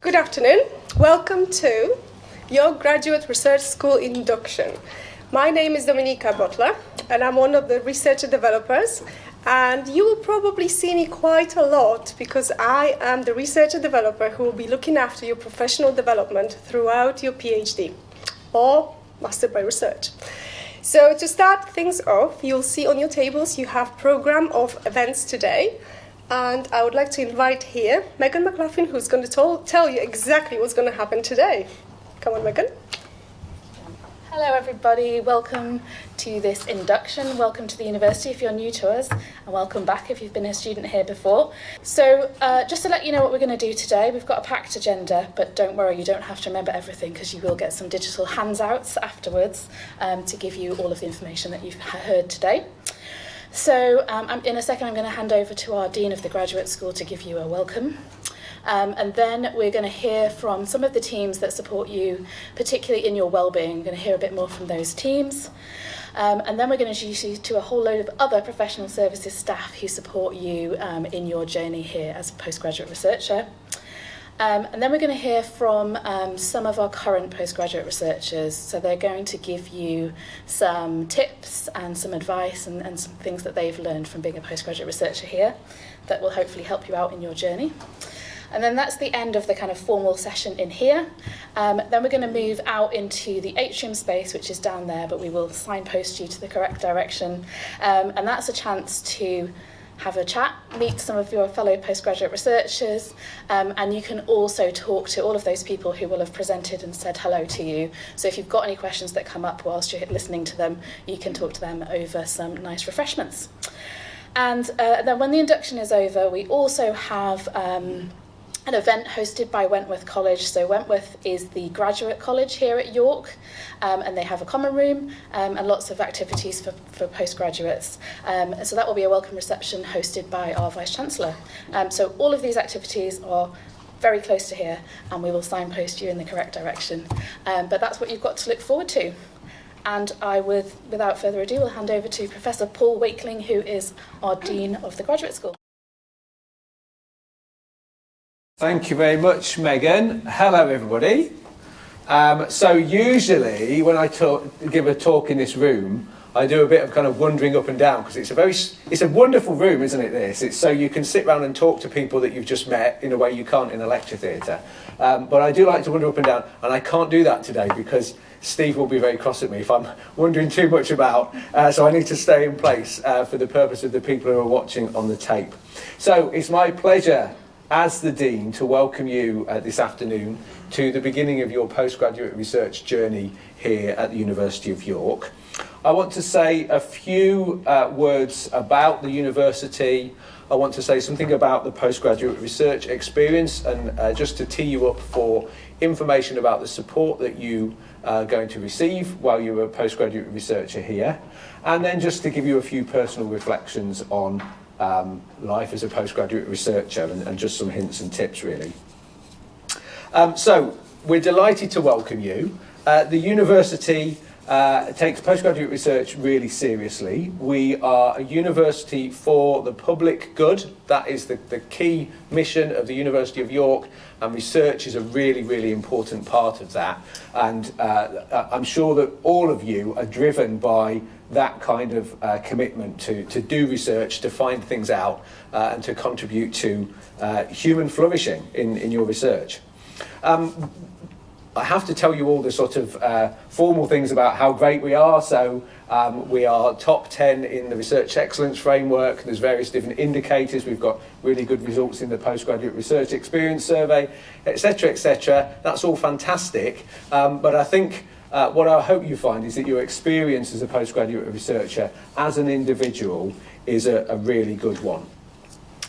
Good afternoon. Welcome to your Graduate Research School Induction. My name is Dominika Butler, and I'm one of the researcher developers. And you will probably see me quite a lot because I am the researcher developer who will be looking after your professional development throughout your PhD or Master by Research. So to start things off, you'll see on your tables you have program of events today. And I would like to invite here Megan McLaughlin, who's going to tell you exactly what's going to happen today. Come on, Megan. Hello, everybody. Welcome to this induction. Welcome to the university if you're new to us, and welcome back if you've been a student here before. So just to let you know what we're going to do today, we've got a packed agenda, but don't worry, you don't have to remember everything because you will get some digital handouts afterwards to give you all of the information that you've heard today. So in a second, I'm going to hand over to our Dean of the Graduate School to give you a welcome. And then we're going to hear from some of the teams that support you, particularly in your well-being. We're going to hear a bit more from those teams. And then we're going to introduce you to a whole load of other professional services staff who support you in your journey here as a postgraduate researcher. And then we're going to hear from some of our current postgraduate researchers. So they're going to give you some tips and some advice and some things that they've learned from being a postgraduate researcher here that will hopefully help you out in your journey. And then that's the end of the kind of formal session in here. Then we're going to move out into the atrium space, which is down there, but we will signpost you to the correct direction. And that's a chance to have a chat, meet some of your fellow postgraduate researchers, and you can also talk to all of those people who will have presented and said hello to you. So if you've got any questions that come up whilst you're listening to them, you can talk to them over some nice refreshments. And then when the induction is over, we also have an event hosted by Wentworth College. So Wentworth is the graduate college here at York, and they have a common room and lots of activities for postgraduates. So that will be a welcome reception hosted by our Vice-Chancellor. So all of these activities are very close to here, and we will signpost you in the correct direction. But that's what you've got to look forward to. And I would, without further ado, will hand over to Professor Paul Wakeling, who is our Dean of the Graduate School. Thank you very much, Megan. Hello, everybody. So usually when I give a talk in this room, I do a bit of kind of wandering up and down because it's a wonderful room, isn't it, this? It's so you can sit around and talk to people that you've just met in a way you can't in a lecture theatre. But I do like to wander up and down, and I can't do that today because Steve will be very cross at me if I'm wandering too much about, so I need to stay in place for the purpose of the people who are watching on the tape. So it's my pleasure as the Dean to welcome you this afternoon to the beginning of your postgraduate research journey here at the University of York. I want to say a few words about the university. I want to say something about the postgraduate research experience and just to tee you up for information about the support that you are going to receive while you're a postgraduate researcher here. And then just to give you a few personal reflections on life as a postgraduate researcher and just some hints and tips, really. So we're delighted to welcome you. The university takes postgraduate research really seriously. We are a university for the public good. That is the key mission of the University of York, and research is a really, really important part of that. And I'm sure that all of you are driven by that kind of commitment to do research, to find things out, and to contribute to human flourishing in your research. I have to tell you all the sort of formal things about how great we are. So we are top 10 in the Research Excellence Framework. There's various different indicators. We've got really good results in the Postgraduate Research Experience Survey, etc., etc. That's all fantastic. But I think what I hope you find is that your experience as a postgraduate researcher, as an individual, is a really good one.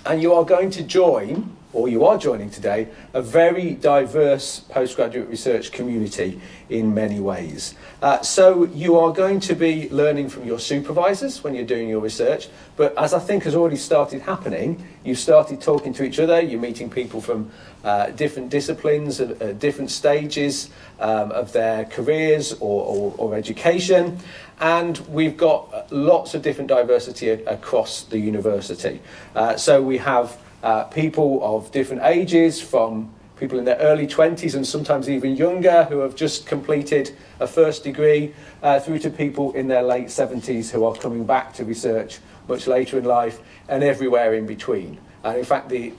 And you are going to join, or you are joining today, a very diverse postgraduate research community in many ways. So you are going to be learning from your supervisors when you're doing your research, but as I think has already started happening, you've started talking to each other, you're meeting people from different disciplines at different stages of their careers or education, and we've got lots of different diversity across the university. So we have people of different ages, from people in their early 20s and sometimes even younger who have just completed a first degree, through to people in their late 70s who are coming back to research much later in life, and everywhere in between. And in fact, the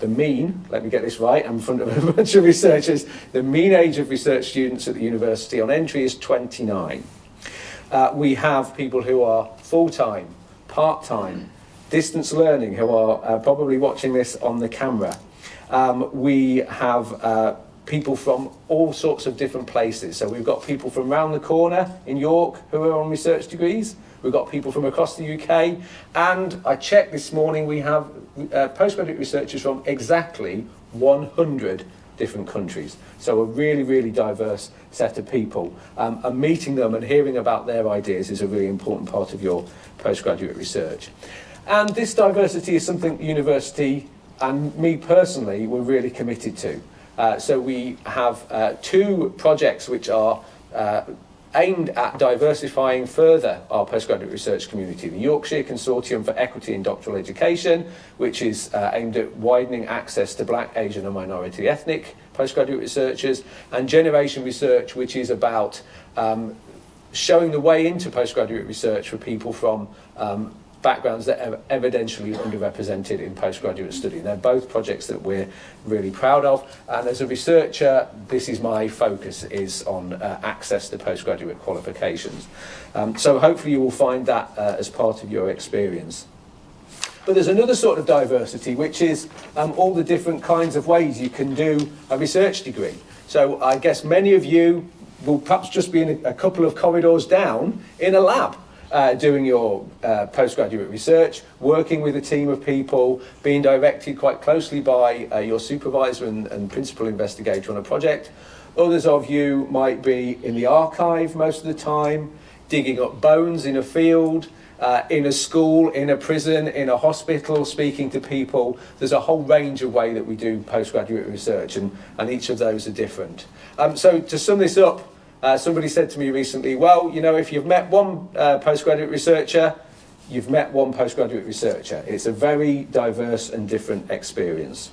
mean, let me get this right, I'm in front of a bunch of researchers, the mean age of research students at the university on entry is 29. We have people who are full-time, part-time, distance learning, who are probably watching this on the camera. We have people from all sorts of different places. So we've got people from around the corner in York who are on research degrees. We've got people from across the UK. And I checked this morning, we have postgraduate researchers from exactly 100 different countries. So a really, really diverse set of people. And meeting them and hearing about their ideas is a really important part of your postgraduate research. And this diversity is something the university and me personally were really committed to. So we have 2 projects which are aimed at diversifying further our postgraduate research community. The Yorkshire Consortium for Equity in Doctoral Education, which is aimed at widening access to Black, Asian and minority ethnic postgraduate researchers, and Generation Research, which is about showing the way into postgraduate research for people from backgrounds that are evidentially underrepresented in postgraduate study. And they're both projects that we're really proud of. And as a researcher, this is my focus, is on access to postgraduate qualifications. So hopefully you will find that as part of your experience. But there's another sort of diversity, which is all the different kinds of ways you can do a research degree. So I guess many of you will perhaps just be in a couple of corridors down in a lab. Doing your postgraduate research, working with a team of people, being directed quite closely by your supervisor and principal investigator on a project. Others of you might be in the archive most of the time, digging up bones in a field, in a school, in a prison, in a hospital, speaking to people. There's a whole range of ways that we do postgraduate research, and each of those are different. So to sum this up, somebody said to me recently, well, you know, if you've met one postgraduate researcher, you've met one postgraduate researcher. It's a very diverse and different experience.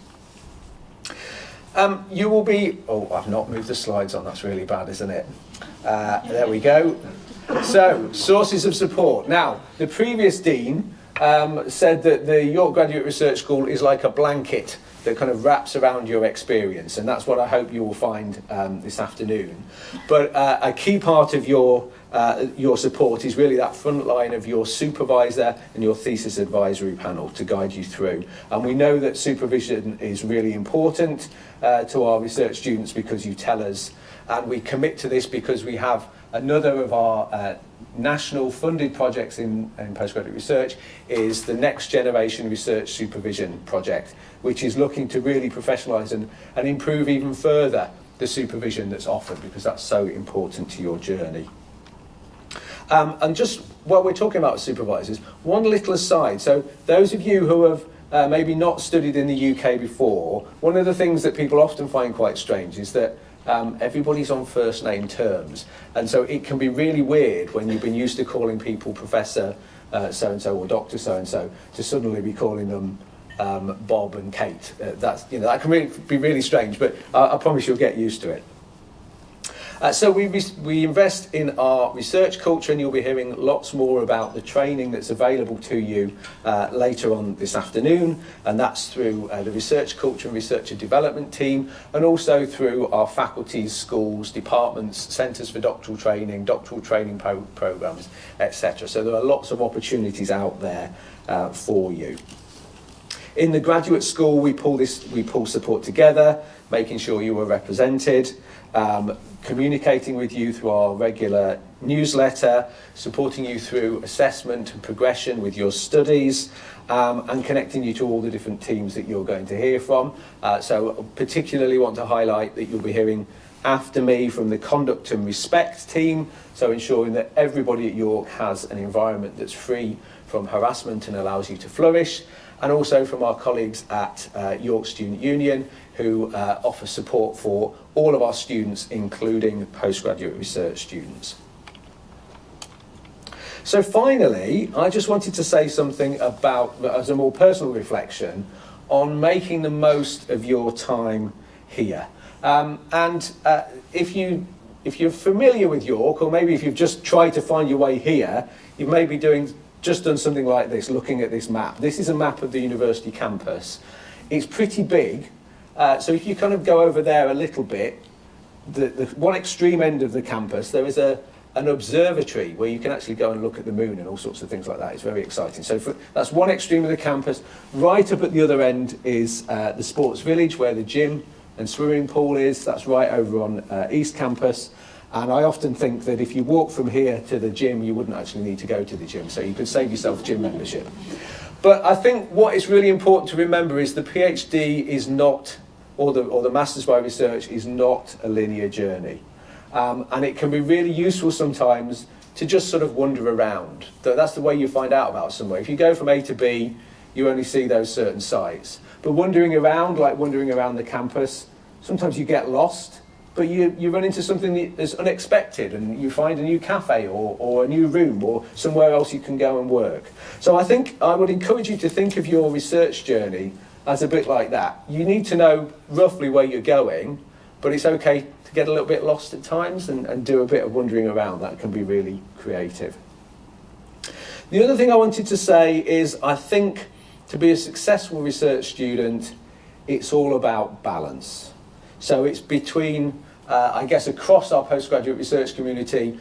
You will be, oh, I've not moved the slides on, that's really bad, isn't it? There we go. So, sources of support. Now, the previous dean said that the York Graduate Research School is like a blanket that kind of wraps around your experience, and that's what I hope you will find this afternoon. But a key part of your support is really that front line of your supervisor and your thesis advisory panel to guide you through. And we know that supervision is really important to our research students because you tell us, and we commit to this because we have another of our national funded projects in postgraduate research is the Next Generation Research Supervision Project, which is looking to really professionalise and improve even further the supervision that's offered, because that's so important to your journey. And just while we're talking about supervisors, one little aside. So those of you who have maybe not studied in the UK before, one of the things that people often find quite strange is that everybody's on first name terms, and so it can be really weird when you've been used to calling people Professor so-and-so or Dr. so-and-so to suddenly be calling them Bob and Kate. That can really be really strange, but I promise you'll get used to it. So we invest in our research culture, and you'll be hearing lots more about the training that's available to you later on this afternoon, and that's through the research culture and researcher development team, and also through our faculties, schools, departments, centres for doctoral training programmes, etc. So there are lots of opportunities out there for you. In the graduate school, we pull support together, making sure you are represented, communicating with you through our regular newsletter, supporting you through assessment and progression with your studies, and connecting you to all the different teams that you're going to hear from. So particularly want to highlight that you'll be hearing after me from the Conduct and Respect team, so ensuring that everybody at York has an environment that's free from harassment and allows you to flourish, and also from our colleagues at York Student Union, who offer support for all of our students, including postgraduate research students. So finally, I just wanted to say something about, as a more personal reflection, on making the most of your time here. If you're familiar with York, or maybe if you've just tried to find your way here, you may be just done something like this, looking at this map. This is a map of the university campus. It's pretty big, so if you kind of go over there a little bit, the one extreme end of the campus, there is an observatory where you can actually go and look at the moon and all sorts of things like that. It's very exciting. So that's one extreme of the campus. Right up at the other end is the sports village, where the gym and swimming pool is. That's right over on East Campus. And I often think that if you walk from here to the gym, you wouldn't actually need to go to the gym, so you could save yourself gym membership. But I think what is really important to remember is the PhD is not, or the Masters by Research is not a linear journey. And it can be really useful sometimes to just sort of wander around. That's the way you find out about somewhere. If you go from A to B, you only see those certain sites. But wandering around, like wandering around the campus, sometimes you get lost, but you run into something that is unexpected, and you find a new cafe or a new room or somewhere else you can go and work. So I think I would encourage you to think of your research journey as a bit like that. You need to know roughly where you're going, but it's okay to get a little bit lost at times and do a bit of wandering around. That can be really creative. The other thing I wanted to say is I think to be a successful research student, it's all about balance. So it's between, I guess, across our postgraduate research community,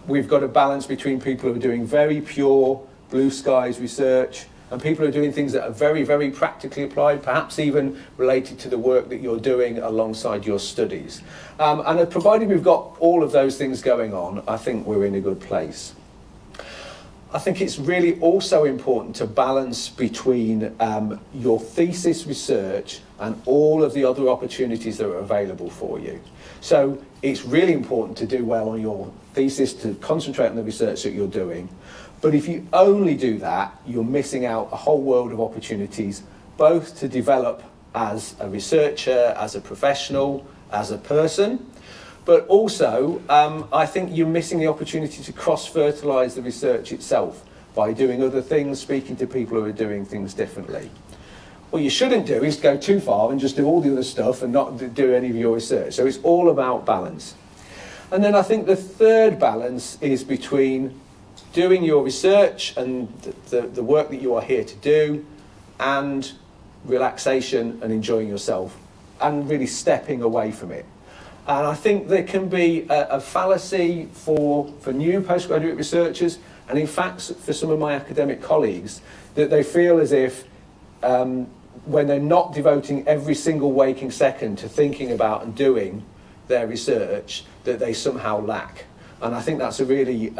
we've got a balance between people who are doing very pure blue skies research and people who are doing things that are very, very practically applied, perhaps even related to the work that you're doing alongside your studies. And provided we've got all of those things going on, I think we're in a good place. I think it's really also important to balance between your thesis research and all of the other opportunities that are available for you. So it's really important to do well on your thesis, to concentrate on the research that you're doing. But if you only do that, you're missing out a whole world of opportunities, both to develop as a researcher, as a professional, as a person. But also, I think you're missing the opportunity to cross-fertilise the research itself by doing other things, speaking to people who are doing things differently. What you shouldn't do is go too far and just do all the other stuff and not do any of your research. So it's all about balance. And then I think the third balance is between doing your research and the work that you are here to do, and relaxation and enjoying yourself, and really stepping away from it. And I think there can be a fallacy for new postgraduate researchers, and in fact for some of my academic colleagues, that they feel as if when they're not devoting every single waking second to thinking about and doing their research, that they somehow lack. And I think that's a really,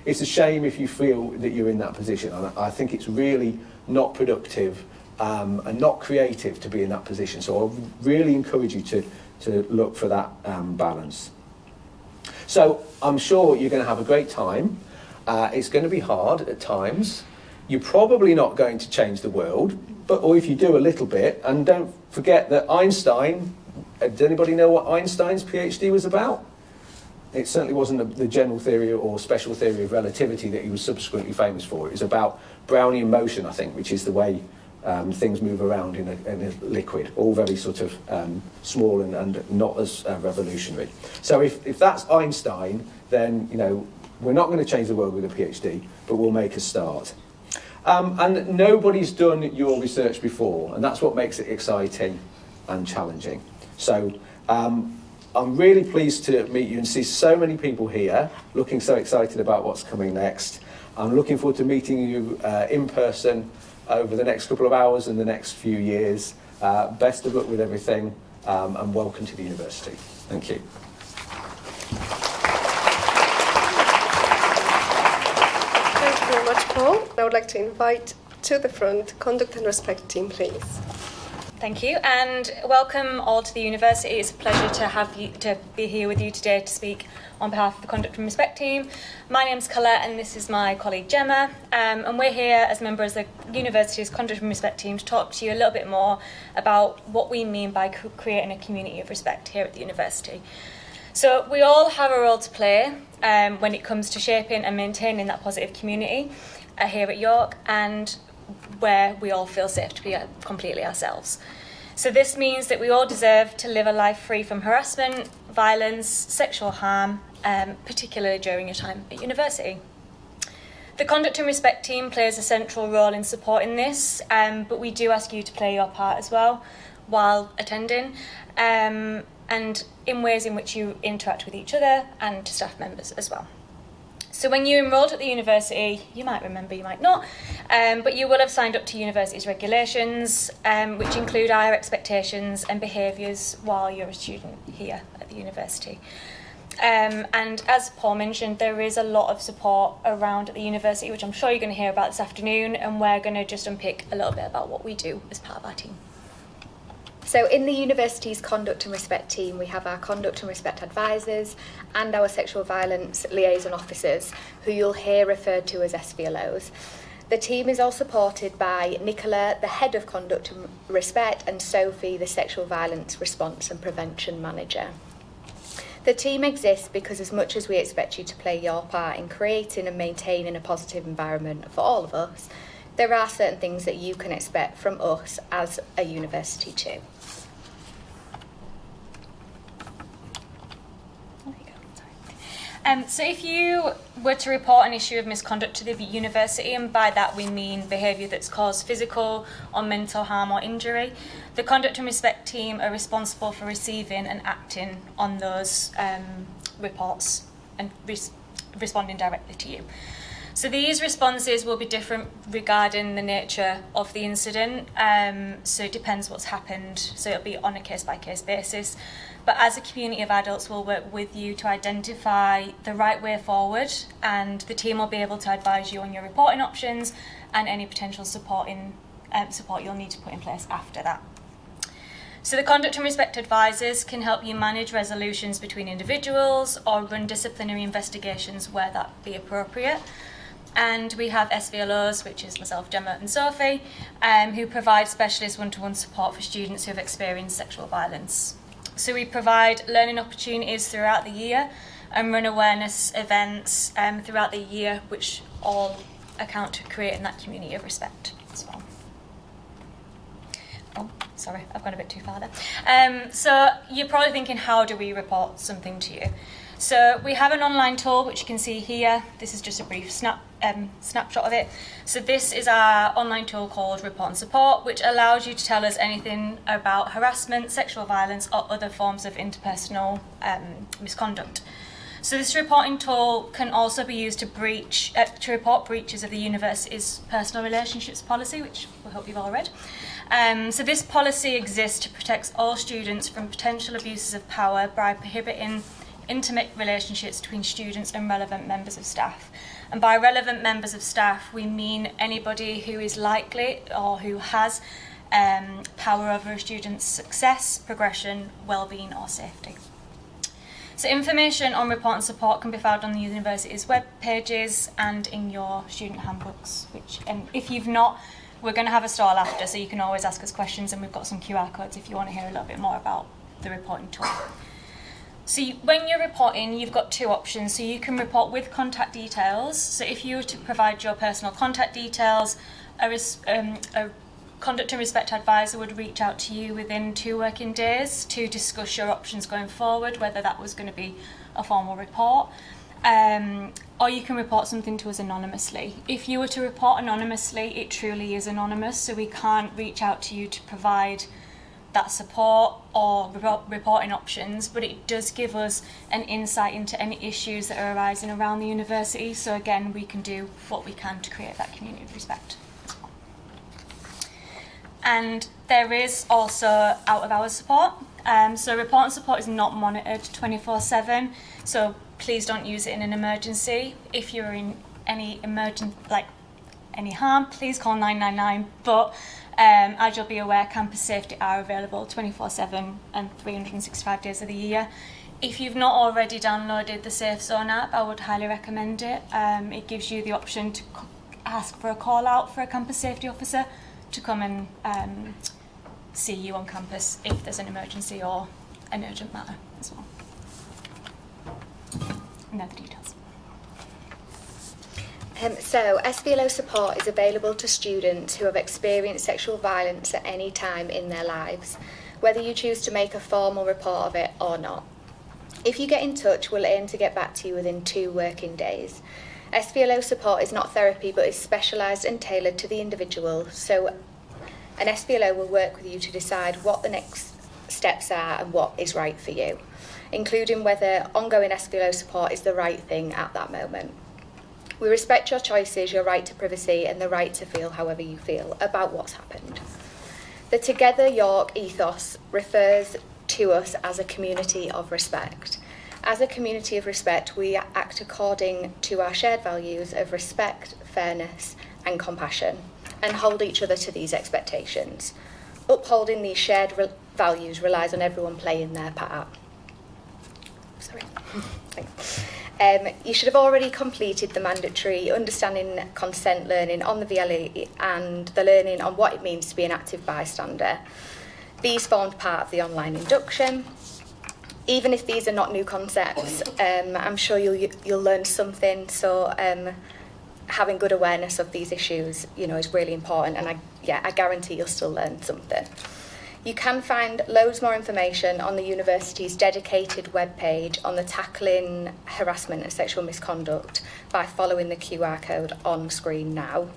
it's a shame if you feel that you're in that position. And I think it's really not productive and not creative to be in that position. So I really encourage you to look for that balance. So I'm sure you're going to have a great time. It's going to be hard at times. You're probably not going to change the world, or if you do, a little bit. And don't forget that Einstein, does anybody know what Einstein's PhD was about? It certainly wasn't the general theory or special theory of relativity that he was subsequently famous for. It was about Brownian motion, I think, which is the way things move around in a liquid, all very sort of small and not as revolutionary. So if that's Einstein, then we're not going to change the world with a PhD, but we'll make a start. And nobody's done your research before, and that's what makes it exciting and challenging. So I'm really pleased to meet you and see so many people here looking so excited about what's coming next. I'm looking forward to meeting you in person over the next couple of hours and the next few years. Best of luck with everything, and welcome to the university. Thank you. Thank you very much, Paul. I would like to invite to the front Conduct and Respect team, please. Thank you, and welcome all to the university. It's a pleasure to be here with you today to speak on behalf of the Conduct and Respect team. My name's Colette, and this is my colleague Gemma, and we're here as members of the university's Conduct and Respect team to talk to you a little bit more about what we mean by creating a community of respect here at the university. So we all have a role to play when it comes to shaping and maintaining that positive community here at York, and where we all feel safe to be completely ourselves. So this means that we all deserve to live a life free from harassment, violence, sexual harm, particularly during your time at university. The Conduct and Respect team plays a central role in supporting this, but we do ask you to play your part as well while attending, and in ways in which you interact with each other and to staff members as well. So when you enrolled at the university, you might remember, you might not, but you will have signed up to university's regulations, which include our expectations and behaviours while you're a student here at the university. And as Paul mentioned, there is a lot of support around at the university, which I'm sure you're going to hear about this afternoon, and we're going to just unpick a little bit about what we do as part of our team. So in the university's Conduct and Respect team, we have our Conduct and Respect advisors and our sexual violence liaison officers, who you'll hear referred to as SVLOs. The team is all supported by Nicola, the head of Conduct and Respect, and Sophie, the sexual violence response and prevention manager. The team exists because as much as we expect you to play your part in creating and maintaining a positive environment for all of us, there are certain things that you can expect from us as a university too. So if you were to report an issue of misconduct to the university, and by that we mean behaviour that's caused physical or mental harm or injury, the Conduct and Respect team are responsible for receiving and acting on those reports and responding directly to you. So these responses will be different regarding the nature of the incident, so it depends what's happened, so it'll be on a case-by-case basis. But as a community of adults, we'll work with you to identify the right way forward, and the team will be able to advise you on your reporting options and any potential support you'll need to put in place after that. So the Conduct and Respect advisors can help you manage resolutions between individuals or run disciplinary investigations where that be appropriate. And we have SVLOs, which is myself, Gemma and Sophie, who provide specialist one-to-one support for students who have experienced sexual violence. So we provide learning opportunities throughout the year and run awareness events throughout the year, which all account to creating that community of respect as well. Oh, sorry, I've gone a bit too far there. So you're probably thinking, how do we report something to you? So we have an online tool, which you can see here. This is just a brief snapshot of it. So this is our online tool called Report and Support, which allows you to tell us anything about harassment, sexual violence, or other forms of interpersonal misconduct. So this reporting tool can also be used to report breaches of the university's personal relationships policy, which we hope you've all read. So this policy exists to protect all students from potential abuses of power by prohibiting intimate relationships between students and relevant members of staff. And by relevant members of staff, we mean anybody who is likely or who has power over a student's success, progression, well-being or safety. So information on Report and Support can be found on the university's web pages and in your student handbooks, which if you've not, we're going to have a stall after, so you can always ask us questions, and we've got some QR codes if you want to hear a little bit more about the reporting tool. So when you're reporting, you've got two options. So you can report with contact details. So if you were to provide your personal contact details, a Conduct and Respect advisor would reach out to you within 2 working days to discuss your options going forward, whether that was going to be a formal report, or you can report something to us anonymously. If you were to report anonymously, it truly is anonymous, so we can't reach out to you to provide that support or reporting options, but it does give us an insight into any issues that are arising around the university. So again, we can do what we can to create that community of respect. And there is also out-of-hours support. So report and support is not monitored 24/7, so please don't use it in an emergency. If you're in any any harm, please call 999. But as you'll be aware, campus safety are available 24/7 and 365 days of the year. If you've not already downloaded the Safe Zone app, I would highly recommend it. It gives you the option to ask for a call out for a campus safety officer to come and see you on campus if there's an emergency or an urgent matter as well. And they're the details. So, SVLO support is available to students who have experienced sexual violence at any time in their lives, whether you choose to make a formal report of it or not. If you get in touch, we'll aim to get back to you within 2 working days. SVLO support is not therapy, but is specialised and tailored to the individual, so an SVLO will work with you to decide what the next steps are and what is right for you, including whether ongoing SVLO support is the right thing at that moment. We respect your choices, your right to privacy, and the right to feel however you feel about what's happened. The Together York ethos refers to us as a community of respect. As a community of respect, we act according to our shared values of respect, fairness, and compassion, and hold each other to these expectations. Upholding these shared values relies on everyone playing their part. Sorry. Thanks. You should have already completed the mandatory understanding consent learning on the VLE and the learning on what it means to be an active bystander. These formed part of the online induction. Even if these are not new concepts, I'm sure you'll learn something. So having good awareness of these issues, is really important. And I guarantee you'll still learn something. You can find loads more information on the university's dedicated webpage on the Tackling Harassment and Sexual Misconduct by following the QR code on screen now.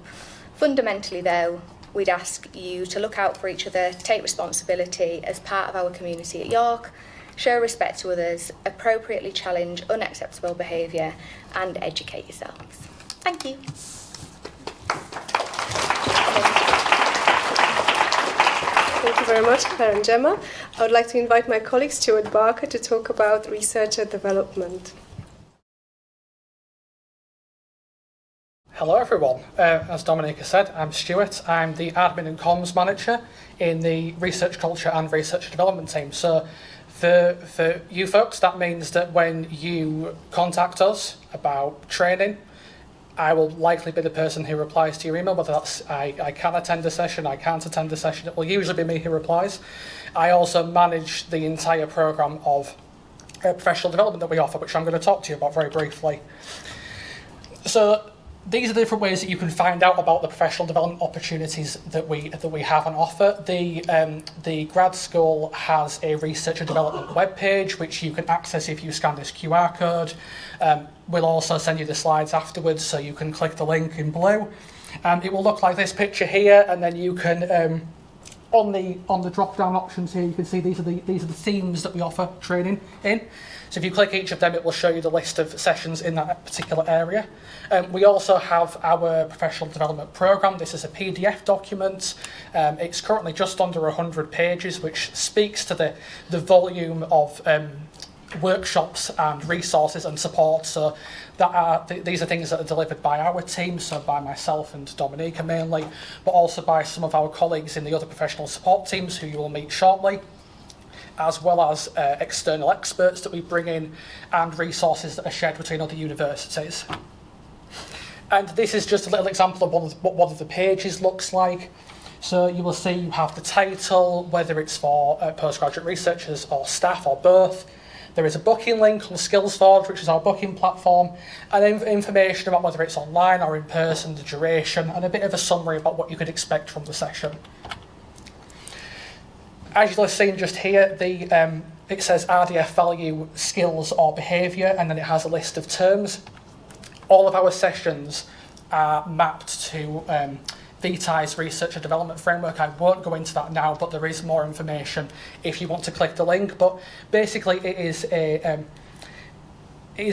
Fundamentally, though, we'd ask you to look out for each other, take responsibility as part of our community at York, show respect to others, appropriately challenge unacceptable behaviour, and educate yourselves. Thank you. Thank you very much, Claire and Gemma. I would like to invite my colleague Stuart Barker to talk about researcher development. Hello everyone, as Dominica said, I'm Stuart. I'm the Admin and Comms Manager in the Research Culture and Research Development team. So for you folks, that means that when you contact us about training, I will likely be the person who replies to your email, whether that's I can attend a session, I can't attend a session. It will usually be me who replies. I also manage the entire programme of professional development that we offer, which I'm going to talk to you about very briefly. So these are the different ways that you can find out about the professional development opportunities that we have on offer. The grad school has a research and development webpage, which you can access if you scan this QR code. We'll also send you the slides afterwards, so you can click the link in blue. It will look like this picture here, and then you can on the drop-down options here, you can see these are the themes that we offer training in. So if you click each of them, it will show you the list of sessions in that particular area. We also have our professional development programme. This is a PDF document. It's currently just under 100 pages, which speaks to the volume of workshops and resources and support. So these are things that are delivered by our team, so by myself and Dominica mainly, but also by some of our colleagues in the other professional support teams who you will meet shortly, as well as external experts that we bring in and resources that are shared between other universities. And this is just a little example of what one of the pages looks like. So you will see you have the title, whether it's for postgraduate researchers or staff or both. There is a booking link on SkillsForge, which is our booking platform, and information about whether it's online or in person, the duration, and a bit of a summary about what you could expect from the session. As you'll have seen just here, it says RDF value, skills or behaviour, and then it has a list of terms. All of our sessions are mapped to VTI's Research and Development Framework. I won't go into that now, but there is more information if you want to click the link. But basically it is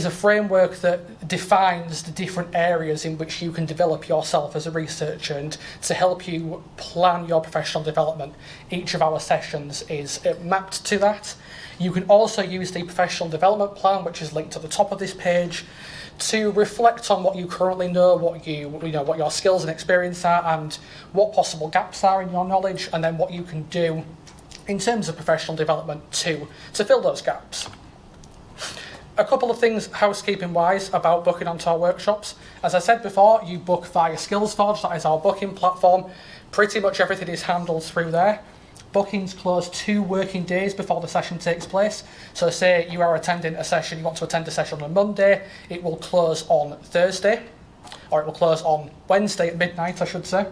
a framework that defines the different areas in which you can develop yourself as a researcher, and to help you plan your professional development. Each of our sessions is mapped to that. You can also use the professional development plan, which is linked at the top of this page, to reflect on what you currently know, what your skills and experience are, and what possible gaps are in your knowledge, and then what you can do in terms of professional development to fill those gaps. A couple of things housekeeping-wise about booking onto our workshops. As I said before, you book via SkillsForge, that is our booking platform. Pretty much everything is handled through there. Bookings close 2 working days before the session takes place. So say you are attending a session, you want to attend a session on a Monday, it will close on Thursday. or it will close on Wednesday at midnight, I should say.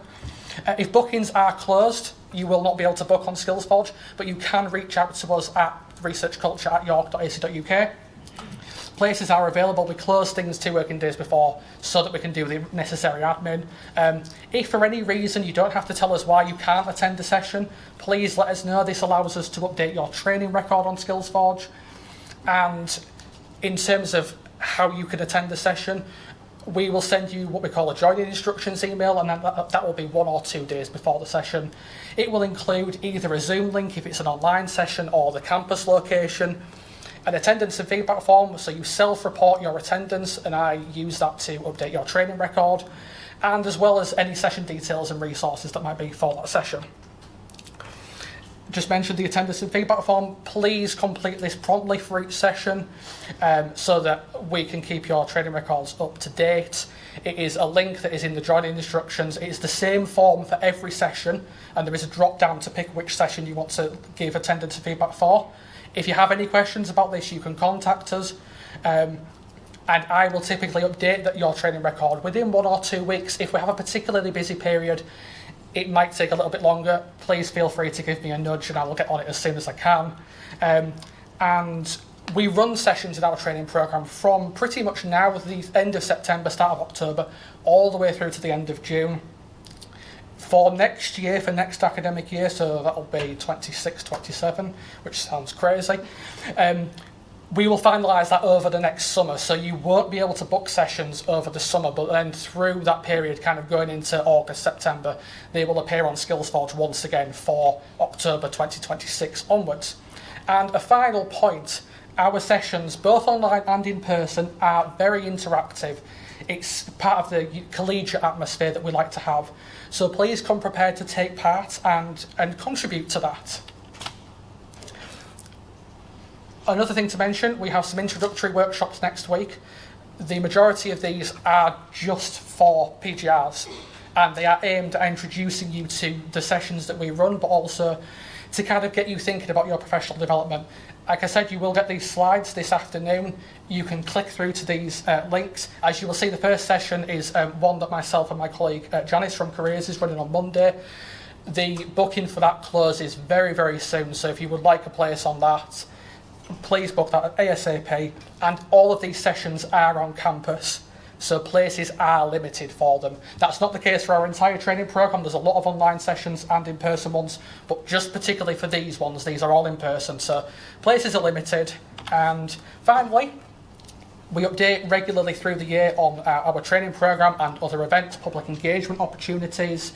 If bookings are closed, you will not be able to book on SkillsForge, but you can reach out to us at researchculture@york.ac.uk. Places are available. We close things 2 working days before so that we can do the necessary admin. If for any reason you don't have to tell us why you can't attend the session, please let us know. This allows us to update your training record on SkillsForge. And in terms of how you can attend the session, we will send you what we call a joining instructions email, and then that will be 1 or 2 days before the session. It will include either a Zoom link if it's an online session or the campus location, an attendance and feedback form, so you self-report your attendance, and I use that to update your training record, and as well as any session details and resources that might be for that session. Just mentioned the attendance and feedback form. Please complete this promptly for each session so that we can keep your training records up to date. It is a link that is in the joining instructions. It is the same form for every session, and there is a drop down to pick which session you want to give attendance and feedback for. If you have any questions about this, you can contact us, and I will typically update your training record within 1 or 2 weeks. If we have a particularly busy period, it might take a little bit longer. Please feel free to give me a nudge and I will get on it as soon as I can. And we run sessions in our training programme from pretty much now, the end of September, start of October, all the way through to the end of June. For next year, for next academic year, so that'll be 26-27, which sounds crazy. We will finalise that over the next summer, so you won't be able to book sessions over the summer, but then through that period, kind of going into August, September, they will appear on SkillsForge once again for October 2026 onwards. And a final point, our sessions, both online and in person, are very interactive. It's part of the collegiate atmosphere that we like to have, so please come prepared to take part and contribute to that. Another thing to mention, we have some introductory workshops next week. The majority of these are just for PGRs, and they are aimed at introducing you to the sessions that we run, but also to kind of get you thinking about your professional development. Like I said, you will get these slides this afternoon. You can click through to these links. As you will see, the first session is one that myself and my colleague Janice from Careers is running on Monday. The booking for that closes very, very soon, so if you would like a place on that, please book that ASAP. And all of these sessions are on campus, so places are limited for them. That's not the case for our entire training programme. There's a lot of online sessions and in-person ones, but just particularly for these ones, these are all in person, so places are limited. And finally, we update regularly through the year on our training programme and other events, public engagement opportunities.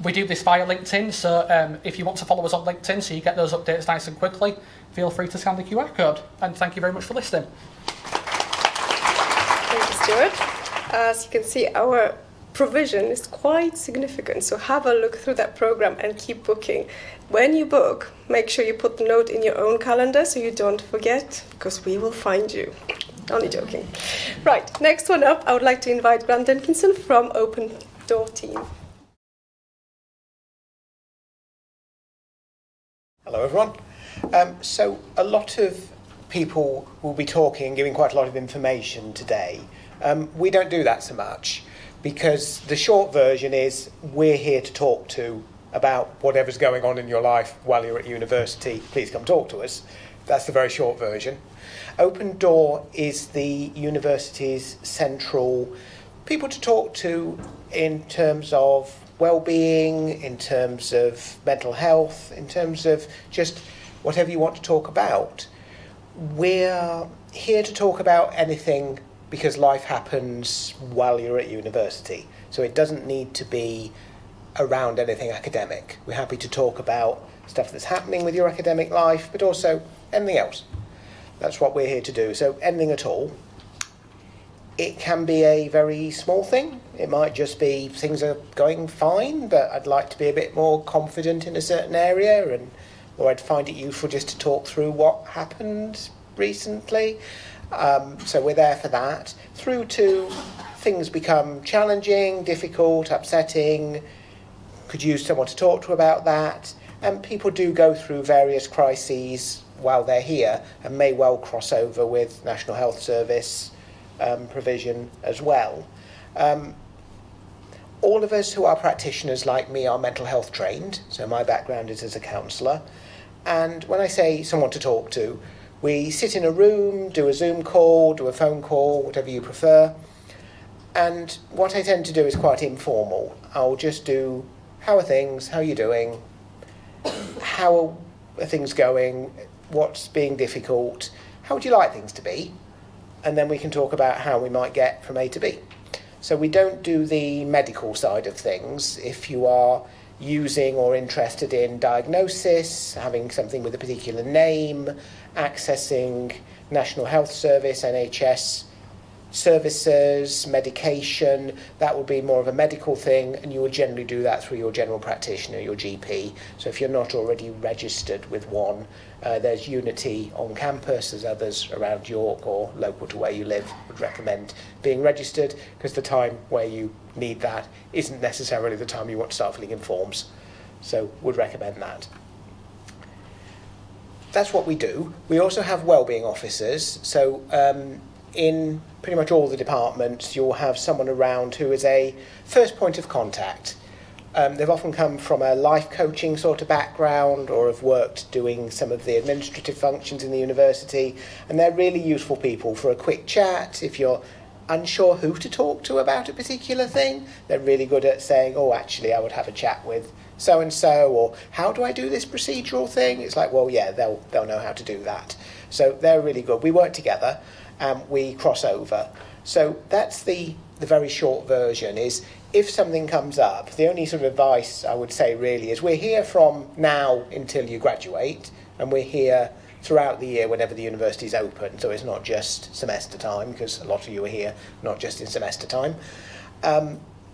We do this via LinkedIn, so if you want to follow us on LinkedIn so you get those updates nice and quickly, feel free to scan the QR code. And thank you very much for listening. Thank you, Stuart. As you can see, our provision is quite significant, so have a look through that program and keep booking. When you book, make sure you put the note in your own calendar so you don't forget, because we will find you. Only joking. Right, next one up, I would like to invite Grant Denkinson from Open Door team. Hello everyone. So a lot of people will be talking and giving quite a lot of information today. We don't do that so much because the short version is we're here to talk to about whatever's going on in your life while you're at university. Please come talk to us. That's the very short version. Open Door is the university's central people to talk to in terms of well-being, in terms of mental health, in terms of just whatever you want to talk about. We're here to talk about anything because life happens while you're at university. So it doesn't need to be around anything academic. We're happy to talk about stuff that's happening with your academic life, but also anything else. That's what we're here to do. So anything at all. It can be a very small thing. It might just be things are going fine, but I'd like to be a bit more confident in a certain area, or I'd find it useful just to talk through what happened recently. So we're there for that. Through to things become challenging, difficult, upsetting. Could use someone to talk to about that. And people do go through various crises while they're here and may well cross over with National Health Service provision as well. All of us who are practitioners like me are mental health trained, so my background is as a counsellor. And when I say someone to talk to, we sit in a room, do a Zoom call, do a phone call, whatever you prefer. And what I tend to do is quite informal. I'll just do, how are things, how are you doing, how are things going, what's being difficult, how would you like things to be? And then we can talk about how we might get from A to B. So we don't do the medical side of things. If you are using or interested in diagnosis, having something with a particular name, accessing National Health Service, NHS services, medication, that would be more of a medical thing, and you would generally do that through your general practitioner, your GP. So if you're not already registered with one, there's Unity on campus, there's others around York or local to where you live. Would recommend being registered, because the time where you need that isn't necessarily the time you want to start filling in forms. So would recommend that. That's what we do. We also have wellbeing officers. So in pretty much all the departments, you'll have someone around who is a first point of contact. They've often come from a life coaching sort of background, or have worked doing some of the administrative functions in the university, and they're really useful people for a quick chat. If you're unsure who to talk to about a particular thing, they're really good at saying, oh, actually, I would have a chat with so-and-so, or how do I do this procedural thing? It's like, well, yeah, they'll know how to do that. So they're really good. We work together and we cross over. So that's the very short version. Is if something comes up, the only sort of advice I would say really is we're here from now until you graduate, and we're here throughout the year whenever the university's open. So it's not just semester time, because a lot of you are here not just in semester time.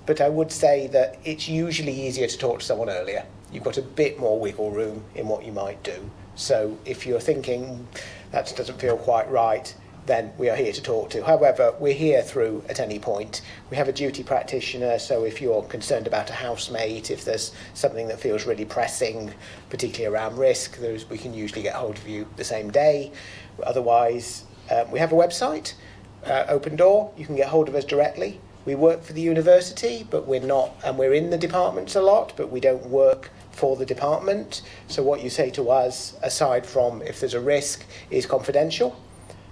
But I would say that it's usually easier to talk to someone earlier. You've got a bit more wiggle room in what you might do. So if you're thinking that doesn't feel quite right, then we are here to talk to. However, we're here through at any point. We have a duty practitioner, so if you're concerned about a housemate, if there's something that feels really pressing, particularly around risk, we can usually get hold of you the same day. Otherwise, we have a website, Open Door. You can get hold of us directly. We work for the university, but we're not, and we're in the departments a lot, but we don't work for the department. So what you say to us, aside from if there's a risk, is confidential.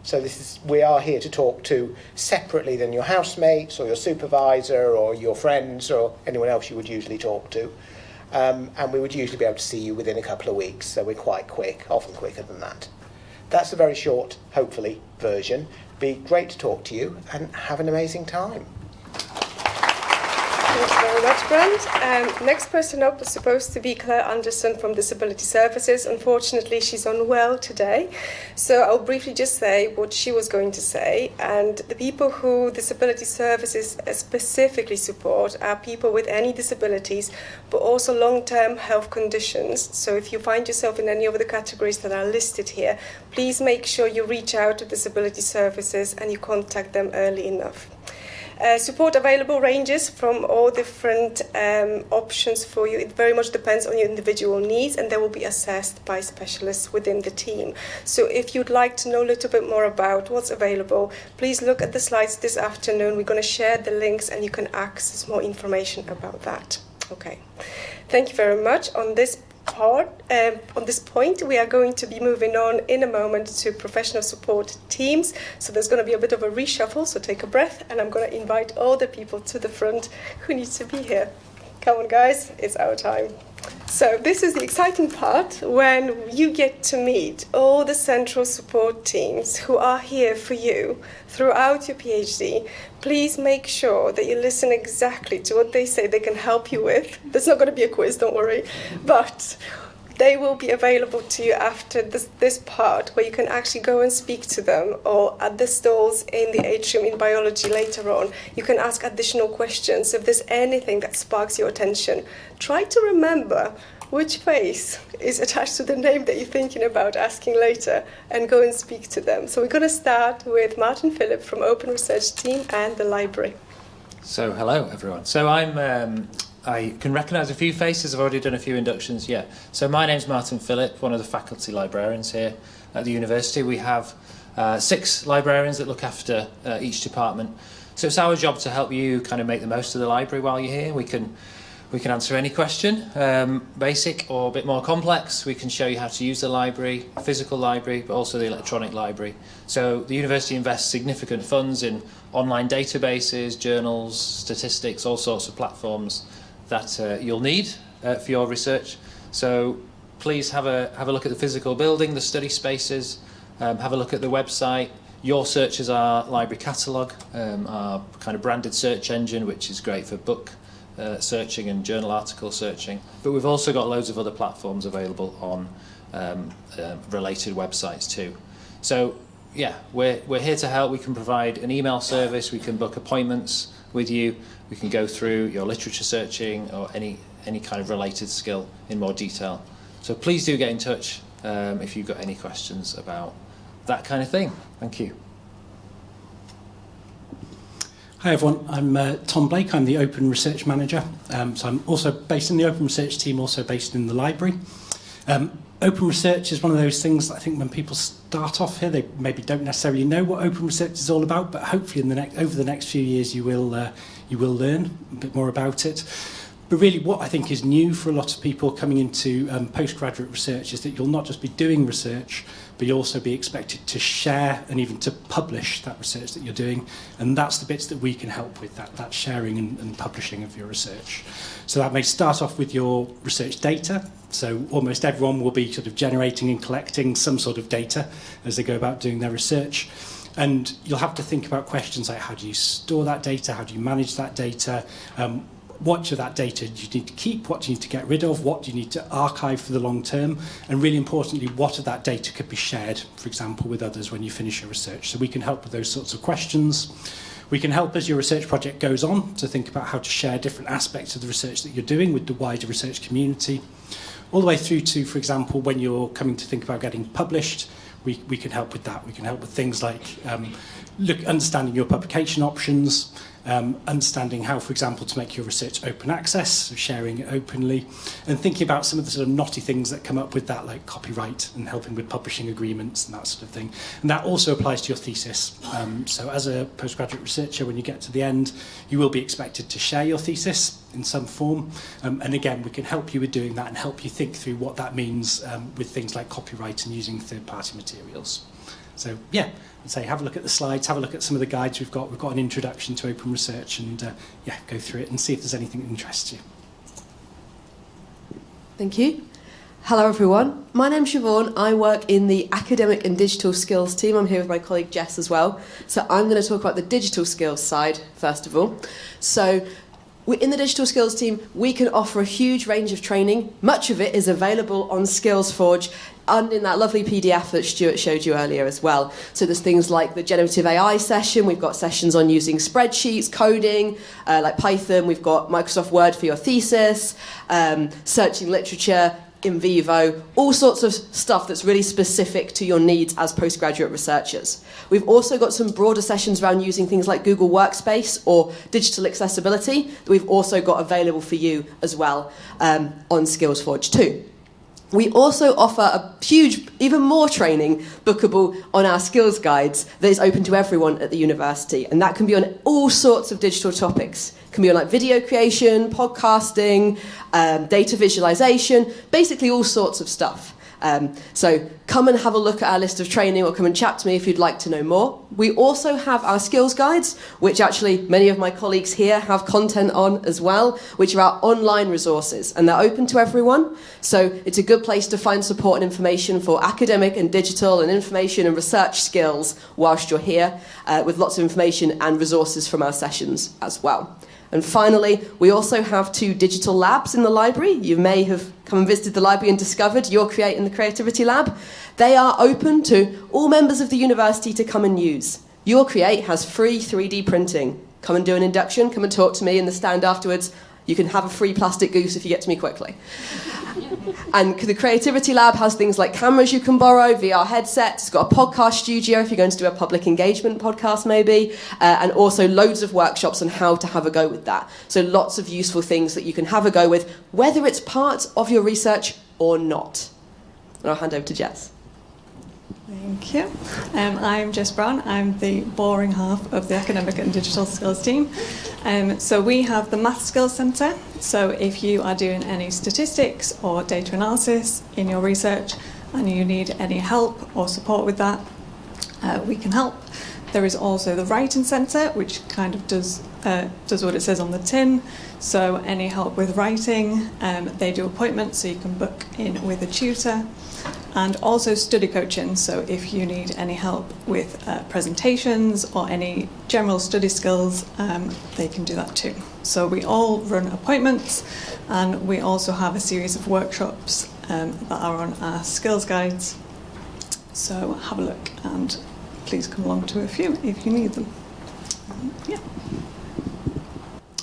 So we are here to talk to separately than your housemates or your supervisor or your friends or anyone else you would usually talk to. And we would usually be able to see you within a couple of weeks. So we're quite quick, often quicker than that. That's a very short, hopefully, version. Be great to talk to you and have an amazing time. Thank you very much, Grant. Next person up is supposed to be Claire Anderson from Disability Services. Unfortunately, she's unwell today, so I'll briefly just say what she was going to say. And the people who Disability Services specifically support are people with any disabilities, but also long-term health conditions. So if you find yourself in any of the categories that are listed here, please make sure you reach out to Disability Services and you contact them early enough. Support available ranges from all different options for you. It very much depends on your individual needs, and they will be assessed by specialists within the team. So if you'd like to know a little bit more about what's available, please look at the slides this afternoon. We're going to share the links and you can access more information about that. Okay. Thank you very much. On this point, we are going to be moving on in a moment to professional support teams. So there's going to be a bit of a reshuffle, so take a breath, and I'm going to invite all the people to the front who need to be here. Come on, guys, it's our time. So this is the exciting part when you get to meet all the central support teams who are here for you throughout your PhD. Please make sure that you listen exactly to what they say they can help you with. There's not going to be a quiz, don't worry. But they will be available to you after this part, where you can actually go and speak to them, or at the stalls in the atrium in biology later on. You can ask additional questions. If there's anything that sparks your attention, try to remember which face is attached to the name that you're thinking about asking later, and go and speak to them. So we're going to start with Martin Phillip from Open Research Team and the library. So hello everyone. So I can recognise a few faces. I've already done a few inductions. Yeah. So my name's Martin Phillip, one of the faculty librarians here at the university. We have 6 librarians that look after each department. So it's our job to help you kind of make the most of the library while you're here. We can answer any question, basic or a bit more complex. We can show you how to use the library, physical library, but also the electronic library. So the university invests significant funds in online databases, journals, statistics, all sorts of platforms that you'll need for your research. So please have a look at the physical building, the study spaces, have a look at the website. Your Search is our library catalogue, our kind of branded search engine, which is great for book searching and journal article searching. But we've also got loads of other platforms available on related websites too. So yeah, we're here to help. We can provide an email service, we can book appointments with you, we can go through your literature searching or any kind of related skill in more detail. So please do get in touch if you've got any questions about that kind of thing. Thank you. Hi everyone, I'm Tom Blake, I'm the Open Research Manager. So I'm also based in the Open Research team, also based in the library. Open Research is one of those things that I think when people start off here, they maybe don't necessarily know what Open Research is all about, but hopefully over the next few years you will learn a bit more about it. But really what I think is new for a lot of people coming into postgraduate research is that you'll not just be doing research, but you'll also be expected to share and even to publish that research that you're doing. And that's the bits that we can help with, that sharing and publishing of your research. So that may start off with your research data. So almost everyone will be sort of generating and collecting some sort of data as they go about doing their research. And you'll have to think about questions like how do you store that data, how do you manage that data, what of that data do you need to keep, what do you need to get rid of, what do you need to archive for the long term, and really importantly, what of that data could be shared, for example, with others when you finish your research. So we can help with those sorts of questions. We can help as your research project goes on to think about how to share different aspects of the research that you're doing with the wider research community, all the way through to, for example, when you're coming to think about getting published, we can help with that. We can help with things like understanding your publication options, understanding how, for example, to make your research open access, so sharing it openly, and thinking about some of the sort of knotty things that come up with that, like copyright and helping with publishing agreements and that sort of thing. And that also applies to your thesis. So as a postgraduate researcher, when you get to the end, you will be expected to share your thesis in some form. And again, we can help you with doing that and help you think through what that means with things like copyright and using third-party materials. So yeah, I'd say have a look at the slides, have a look at some of the guides we've got. We've got an introduction to open research and yeah, go through it and see if there's anything that interests you. Thank you. Hello everyone, my name's Siobhan. I work in the academic and digital skills team. I'm here with my colleague Jess as well. So I'm going to talk about the digital skills side first of all. So in the digital skills team, we can offer a huge range of training. Much of it is available on SkillsForge and in that lovely PDF that Stuart showed you earlier as well. So there's things like the generative AI session. We've got sessions on using spreadsheets, coding, like Python. We've got Microsoft Word for your thesis, searching literature, in vivo, all sorts of stuff that's really specific to your needs as postgraduate researchers. We've also got some broader sessions around using things like Google Workspace or digital accessibility that we've also got available for you as well on SkillsForge too. We also offer a huge, even more training bookable on our skills guides that is open to everyone at the university. And that can be on all sorts of digital topics. It can be on like video creation, podcasting, data visualization, basically all sorts of stuff. So come and have a look at our list of training or come and chat to me if you'd like to know more. We also have our skills guides, which actually many of my colleagues here have content on as well, which are our online resources, and they're open to everyone. So it's a good place to find support and information for academic and digital and information and research skills whilst you're here, with lots of information and resources from our sessions as well. And finally, we also have 2 digital labs in the library. You may have come and visited the library and discovered Your Create and the Creativity Lab. They are open to all members of the university to come and use. Your Create has free 3D printing. Come and do an induction, come and talk to me in the stand afterwards. You can have a free plastic goose if you get to me quickly. And the Creativity Lab has things like cameras you can borrow, VR headsets, it's got a podcast studio if you're going to do a public engagement podcast maybe, and also loads of workshops on how to have a go with that. So lots of useful things that you can have a go with, whether it's part of your research or not. And I'll hand over to Jess. Thank you. I'm Jess Brown. I'm the boring half of the Academic and Digital Skills team. So we have the Math Skills Centre. So if you are doing any statistics or data analysis in your research and you need any help or support with that, we can help. There is also the Writing Centre, which kind of does what it says on the tin. So any help with writing, they do appointments, so you can book in with a tutor. And also study coaching, so if you need any help with presentations or any general study skills, they can do that too. So we all run appointments, and we also have a series of workshops that are on our skills guides. So have a look and please come along to a few if you need them. Yeah.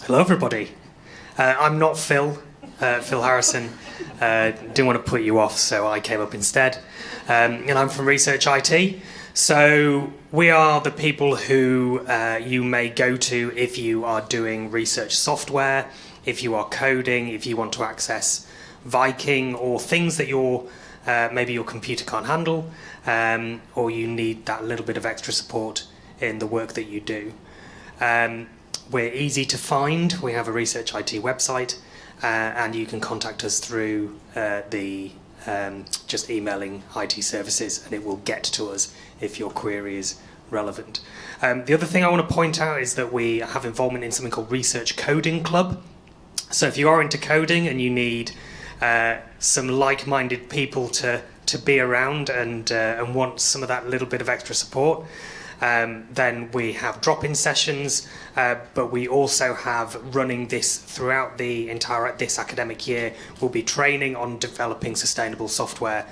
Hello everybody. I'm not Phil Harrison. Didn't want to put you off, so I came up instead. And I'm from Research IT. So we are the people who you may go to if you are doing research software, if you are coding, if you want to access Viking or things that maybe your computer can't handle, or you need that little bit of extra support in the work that you do. We're easy to find. We have a Research IT website. And you can contact us through just emailing IT services, and it will get to us if your query is relevant. The other thing I want to point out is that we have involvement in something called Research Coding Club. So if you are into coding and you need some like-minded people to be around and want some of that little bit of extra support, then we have drop-in sessions, but we also have running this throughout this academic year. We'll be training on developing sustainable software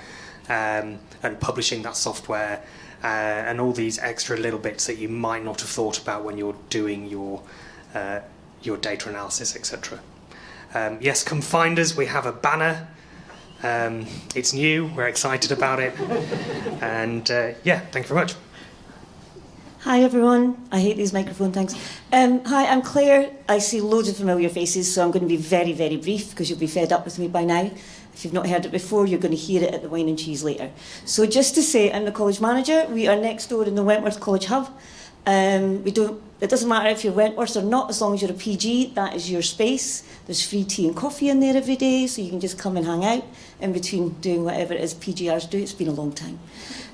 and publishing that software and all these extra little bits that you might not have thought about when you're doing your data analysis, etc. Yes, come find us. We have a banner. It's new. We're excited about it. And yeah, thank you very much. Hi everyone, I hate these microphone things. Hi, I'm Claire. I see loads of familiar faces, so I'm going to be very, very brief because you'll be fed up with me by now. If you've not heard it before, you're going to hear it at the Wine and Cheese later. So just to say, I'm the college manager. We are next door in the Wentworth College Hub. It doesn't matter if you're Wentworth or not, as long as you're a PG, that is your space. There's free tea and coffee in there every day, so you can just come and hang out in between doing whatever it is PGRs do. It's been a long time.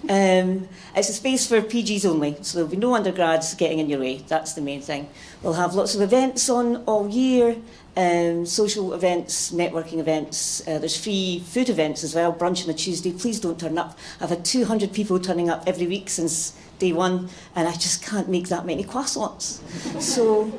It's a space for PGs only, so there'll be no undergrads getting in your way. That's the main thing. We'll have lots of events on all year, social events, networking events. There's free food events as well, brunch on a Tuesday. Please don't turn up. I've had 200 people turning up every week since day one, and I just can't make that many croissants. So,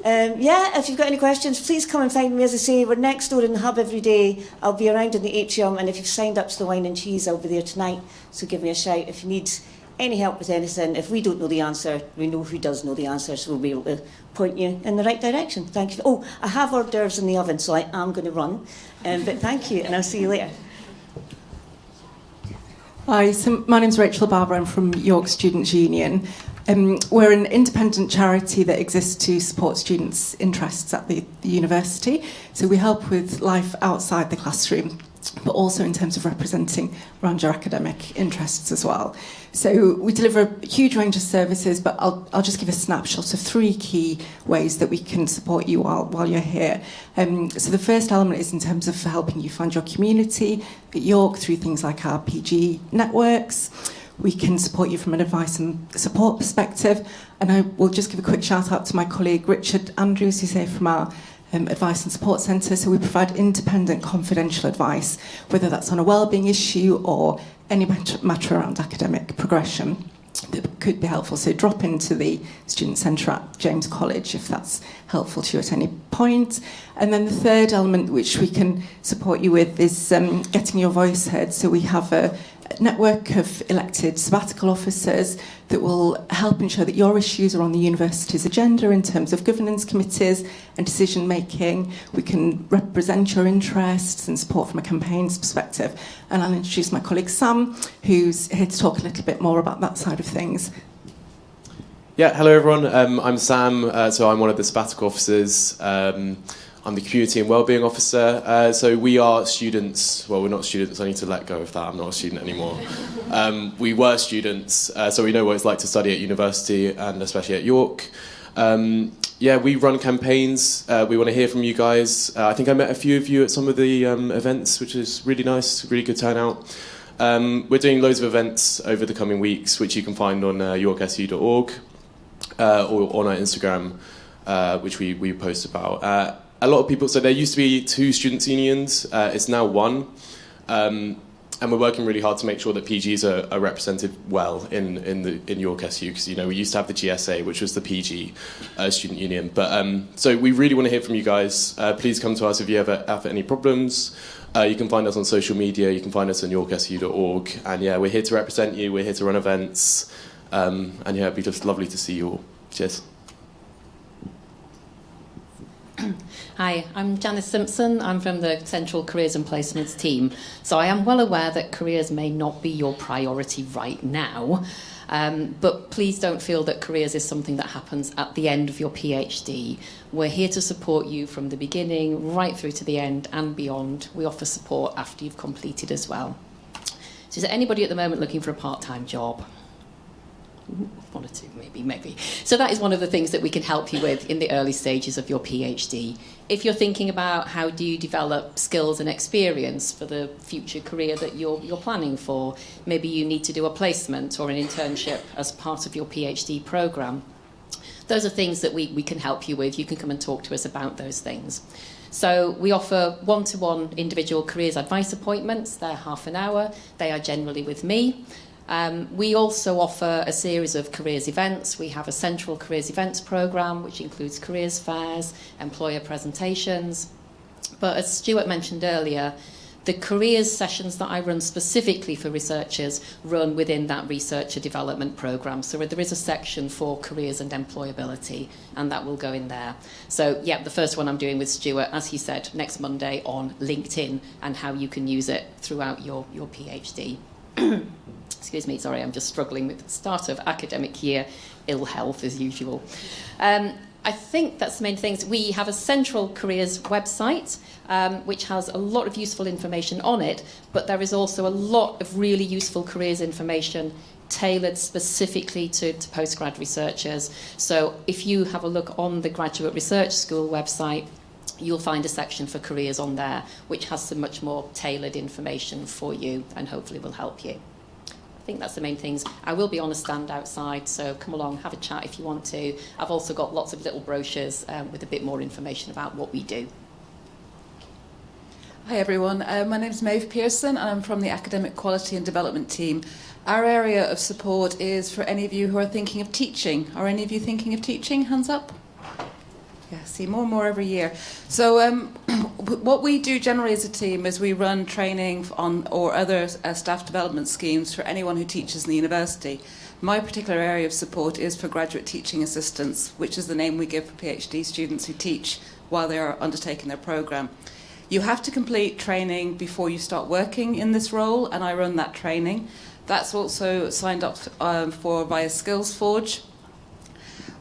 yeah, if you've got any questions, please come and find me. As I say, we're next door in the hub every day. I'll be around in the atrium, and if you've signed up to the Wine and Cheese, I'll be there tonight. So give me a shout if you need any help with anything. If we don't know the answer, we know who does know the answer, so we'll be able to point you in the right direction. Thank you. Oh, I have hors d'oeuvres in the oven, so I am going to run. But thank you, and I'll see you later. Hi, so my name's Rachel Barber. I'm from York Students' Union. We're an independent charity that exists to support students' interests at the university. So we help with life outside the classroom, but also in terms of representing around your academic interests as well. So we deliver a huge range of services, but I'll just give a snapshot of 3 key ways that we can support you while you're here. So the first element is in terms of helping you find your community at York through things like our PG networks. We can support you from an advice and support perspective. And I will just give a quick shout out to my colleague Richard Andrews, who's here from our Advice and Support Centre. So we provide independent, confidential advice, whether that's on a wellbeing issue or any matter around academic progression that could be helpful. So drop into the Student Centre at James College if that's helpful to you at any point. And then the third element which we can support you with is getting your voice heard. So we have a network of elected sabbatical officers that will help ensure that your issues are on the university's agenda in terms of governance committees and decision making. We can represent your interests and support from a campaigns perspective. And I'll introduce my colleague Sam, who's here to talk a little bit more about that side of things. Yeah, hello everyone. I'm Sam, so I'm one of the sabbatical officers. I'm I'm the Community and Wellbeing Officer. So we are students. Well, we're not students. I need to let go of that. I'm not a student anymore. We were students, so we know what it's like to study at university, and especially at York. We run campaigns. We want to hear from you guys. I think I met a few of you at some of the events, which is really nice, really good turnout. We're doing loads of events over the coming weeks, which you can find on yorksu.org or on our Instagram, which we post about. A lot of people, so there used to be 2 students' unions, it's now 1. And we're working really hard to make sure that PGs are represented well in York SU, because we used to have the GSA, which was the PG student union. But so we really want to hear from you guys. Please come to us if you ever have any problems. You can find us on social media. You can find us on yorksu.org. And yeah, we're here to represent you. We're here to run events. And yeah, it'd be just lovely to see you all. Cheers. Hi, I'm Janice Simpson. I'm from the Central Careers and Placements team. So I am well aware that careers may not be your priority right now, but please don't feel that careers is something that happens at the end of your PhD. We're here to support you from the beginning right through to the end and beyond. We offer support after you've completed as well. So is there anybody at the moment looking for a part-time job? 1 or 2, maybe. So that is one of the things that we can help you with in the early stages of your PhD. If you're thinking about how do you develop skills and experience for the future career that you're planning for, maybe you need to do a placement or an internship as part of your PhD programme. Those are things that we can help you with. You can come and talk to us about those things. So we offer one-to-one individual careers advice appointments. They're half an hour. They are generally with me. We also offer a series of careers events. We have a central careers events programme, which includes careers fairs, employer presentations. But as Stuart mentioned earlier, the careers sessions that I run specifically for researchers run within that researcher development programme. So there is a section for careers and employability, and that will go in there. So yeah, the first one I'm doing with Stuart, as he said, next Monday on LinkedIn and how you can use it throughout your PhD. Excuse me, sorry, I'm just struggling with the start of academic year, ill health as usual. I think that's the main things. We have a central careers website, which has a lot of useful information on it, but there is also a lot of really useful careers information tailored specifically to postgrad researchers. So if you have a look on the Graduate Research School website, you'll find a section for careers on there, which has some much more tailored information for you and hopefully will help you. I think that's the main things. I will be on a stand outside, so come along, have a chat if you want to. I've also got lots of little brochures with a bit more information about what we do. Hi everyone, my name is Maeve Pearson and I'm from the Academic Quality and Development team. Our area of support is for any of you who are thinking of teaching. Are any of you thinking of teaching? Hands up. Yeah, see more and more every year. So what we do generally as a team is we run training on or other staff development schemes for anyone who teaches in the university. My particular area of support is for graduate teaching assistants, which is the name we give for PhD students who teach while they are undertaking their programme. You have to complete training before you start working in this role, and I run that training. That's also signed up for via SkillsForge.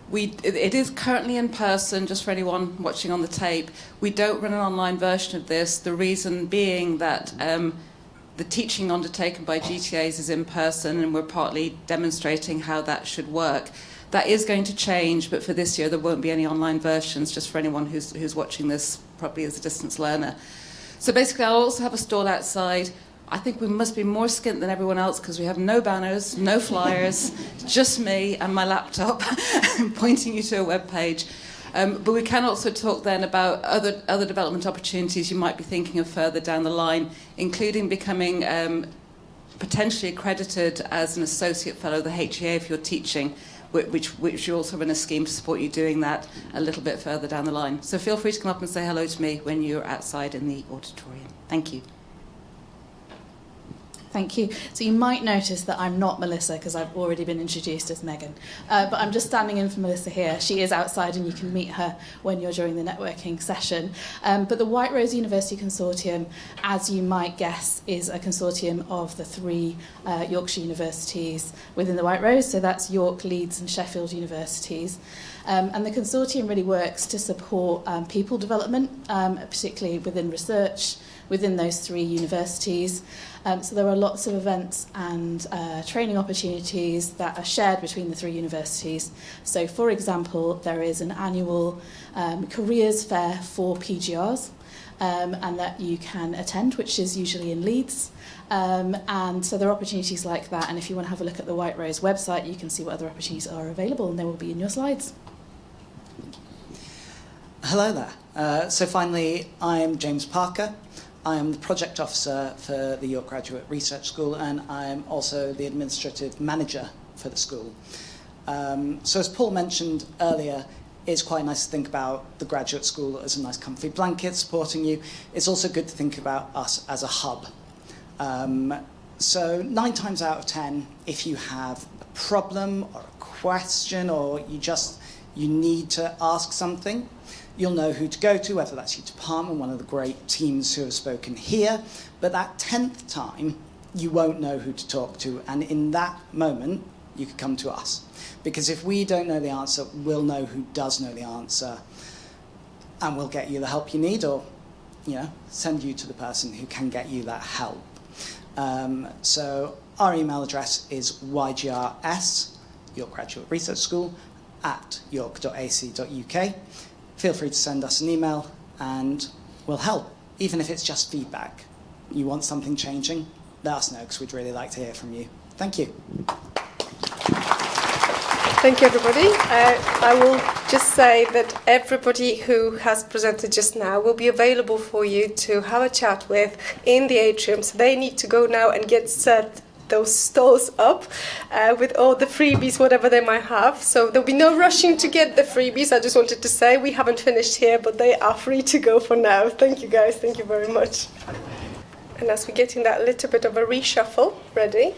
It is currently in person, just for anyone watching on the tape. We don't run an online version of this, the reason being that the teaching undertaken by GTAs is in person and we're partly demonstrating how that should work. That is going to change, but for this year there won't be any online versions, just for anyone who's watching this probably as a distance learner. So basically I'll also have a stall outside. I think we must be more skint than everyone else because we have no banners, no flyers, just me and my laptop pointing you to a web page. But we can also talk then about other development opportunities you might be thinking of further down the line, including becoming potentially accredited as an associate fellow of the HEA if you're teaching, which you also run a scheme to support you doing that a little bit further down the line. So feel free to come up and say hello to me when you're outside in the auditorium. Thank you. Thank you. So you might notice that I'm not Melissa because I've already been introduced as Megan. But I'm just standing in for Melissa here. She is outside and you can meet her when you're during the networking session. But the White Rose University Consortium, as you might guess, is a consortium of the three Yorkshire universities within the White Rose. So that's York, Leeds and Sheffield universities. And the consortium really works to support people development, particularly within research, within those three universities. So there are lots of events and training opportunities that are shared between the three universities. So for example, there is an annual careers fair for PGRs and that you can attend, which is usually in Leeds. And so there are opportunities like that. And if you want to have a look at the White Rose website, you can see what other opportunities are available and they will be in your slides. Hello there. So finally, I'm James Parker. I am the project officer for the York Graduate Research School, and I'm also the administrative manager for the school. So as Paul mentioned earlier, it's quite nice to think about the graduate school as a nice comfy blanket supporting you. It's also good to think about us as a hub. So 9 times out of 10, if you have a problem or a question or you need to ask something, you'll know who to go to, whether that's your department, one of the great teams who have spoken here. But that 10th time, you won't know who to talk to. And in that moment, you could come to us. Because if we don't know the answer, we'll know who does know the answer. And we'll get you the help you need, or send you to the person who can get you that help. So our email address is ygrs, York Graduate Research School, @york.ac.uk. Feel free to send us an email and we'll help, even if it's just feedback. You want something changing, let us know because we'd really like to hear from you. Thank you. Thank you, everybody. I will just say that everybody who has presented just now will be available for you to have a chat with in the atrium. So they need to go now and get set those stalls up with all the freebies, whatever they might have. So there'll be no rushing to get the freebies. I just wanted to say we haven't finished here, but they are free to go for now. Thank you, guys. Thank you very much. And as we're getting that little bit of a reshuffle ready,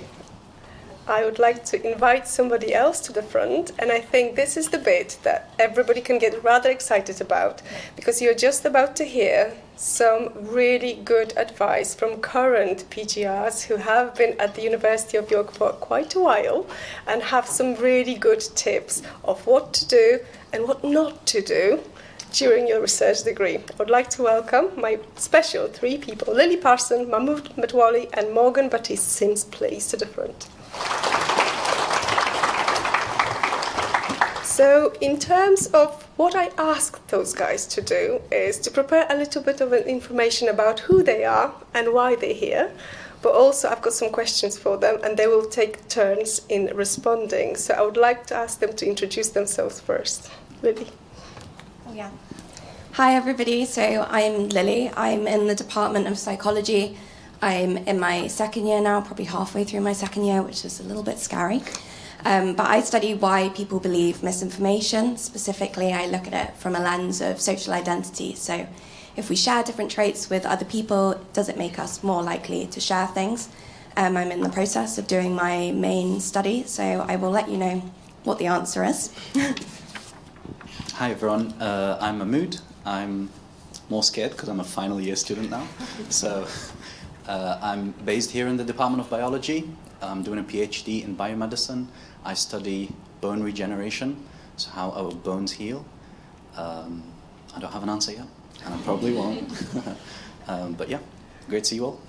I would like to invite somebody else to the front, and I think this is the bit that everybody can get rather excited about, because you're just about to hear some really good advice from current PGRs who have been at the University of York for quite a while and have some really good tips of what to do and what not to do during your research degree. I would like to welcome my special 3 people, Lily Parson, Mahmood Metwali and Morgan Baptiste Sims, please, to the front. So in terms of what I asked those guys to do is to prepare a little bit of information about who they are and why they're here. But also I've got some questions for them and they will take turns in responding. So I would like to ask them to introduce themselves first. Lily. Oh, yeah. Hi, everybody. So I'm Lily. I'm in the Department of Psychology. I'm in my 2nd year now, probably halfway through my 2nd year, which is a little bit scary. But I study why people believe misinformation. Specifically, I look at it from a lens of social identity. So if we share different traits with other people, does it make us more likely to share things? I'm in the process of doing my main study, so I will let you know what the answer is. Hi, everyone. I'm Mahmood. I'm more scared because I'm a final year student now. So I'm based here in the Department of Biology. I'm doing a PhD in biomedicine. I study bone regeneration, so how our bones heal. I don't have an answer yet, and I probably won't. But yeah, great to see you all.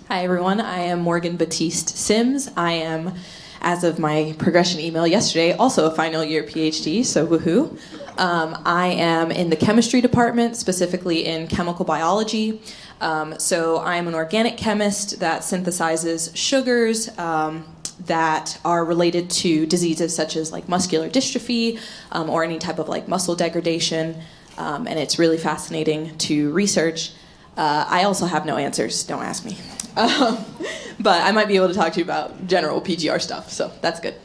Hi everyone, I am Morgan Baptiste Sims. I am, as of my progression email yesterday, also a final year PhD, so woohoo. I am in the chemistry department, specifically in chemical biology. So I am an organic chemist that synthesizes sugars that are related to diseases such as like muscular dystrophy or any type of like muscle degradation, and it's really fascinating to research. I also have no answers, don't ask me. But I might be able to talk to you about general PGR stuff, so that's good.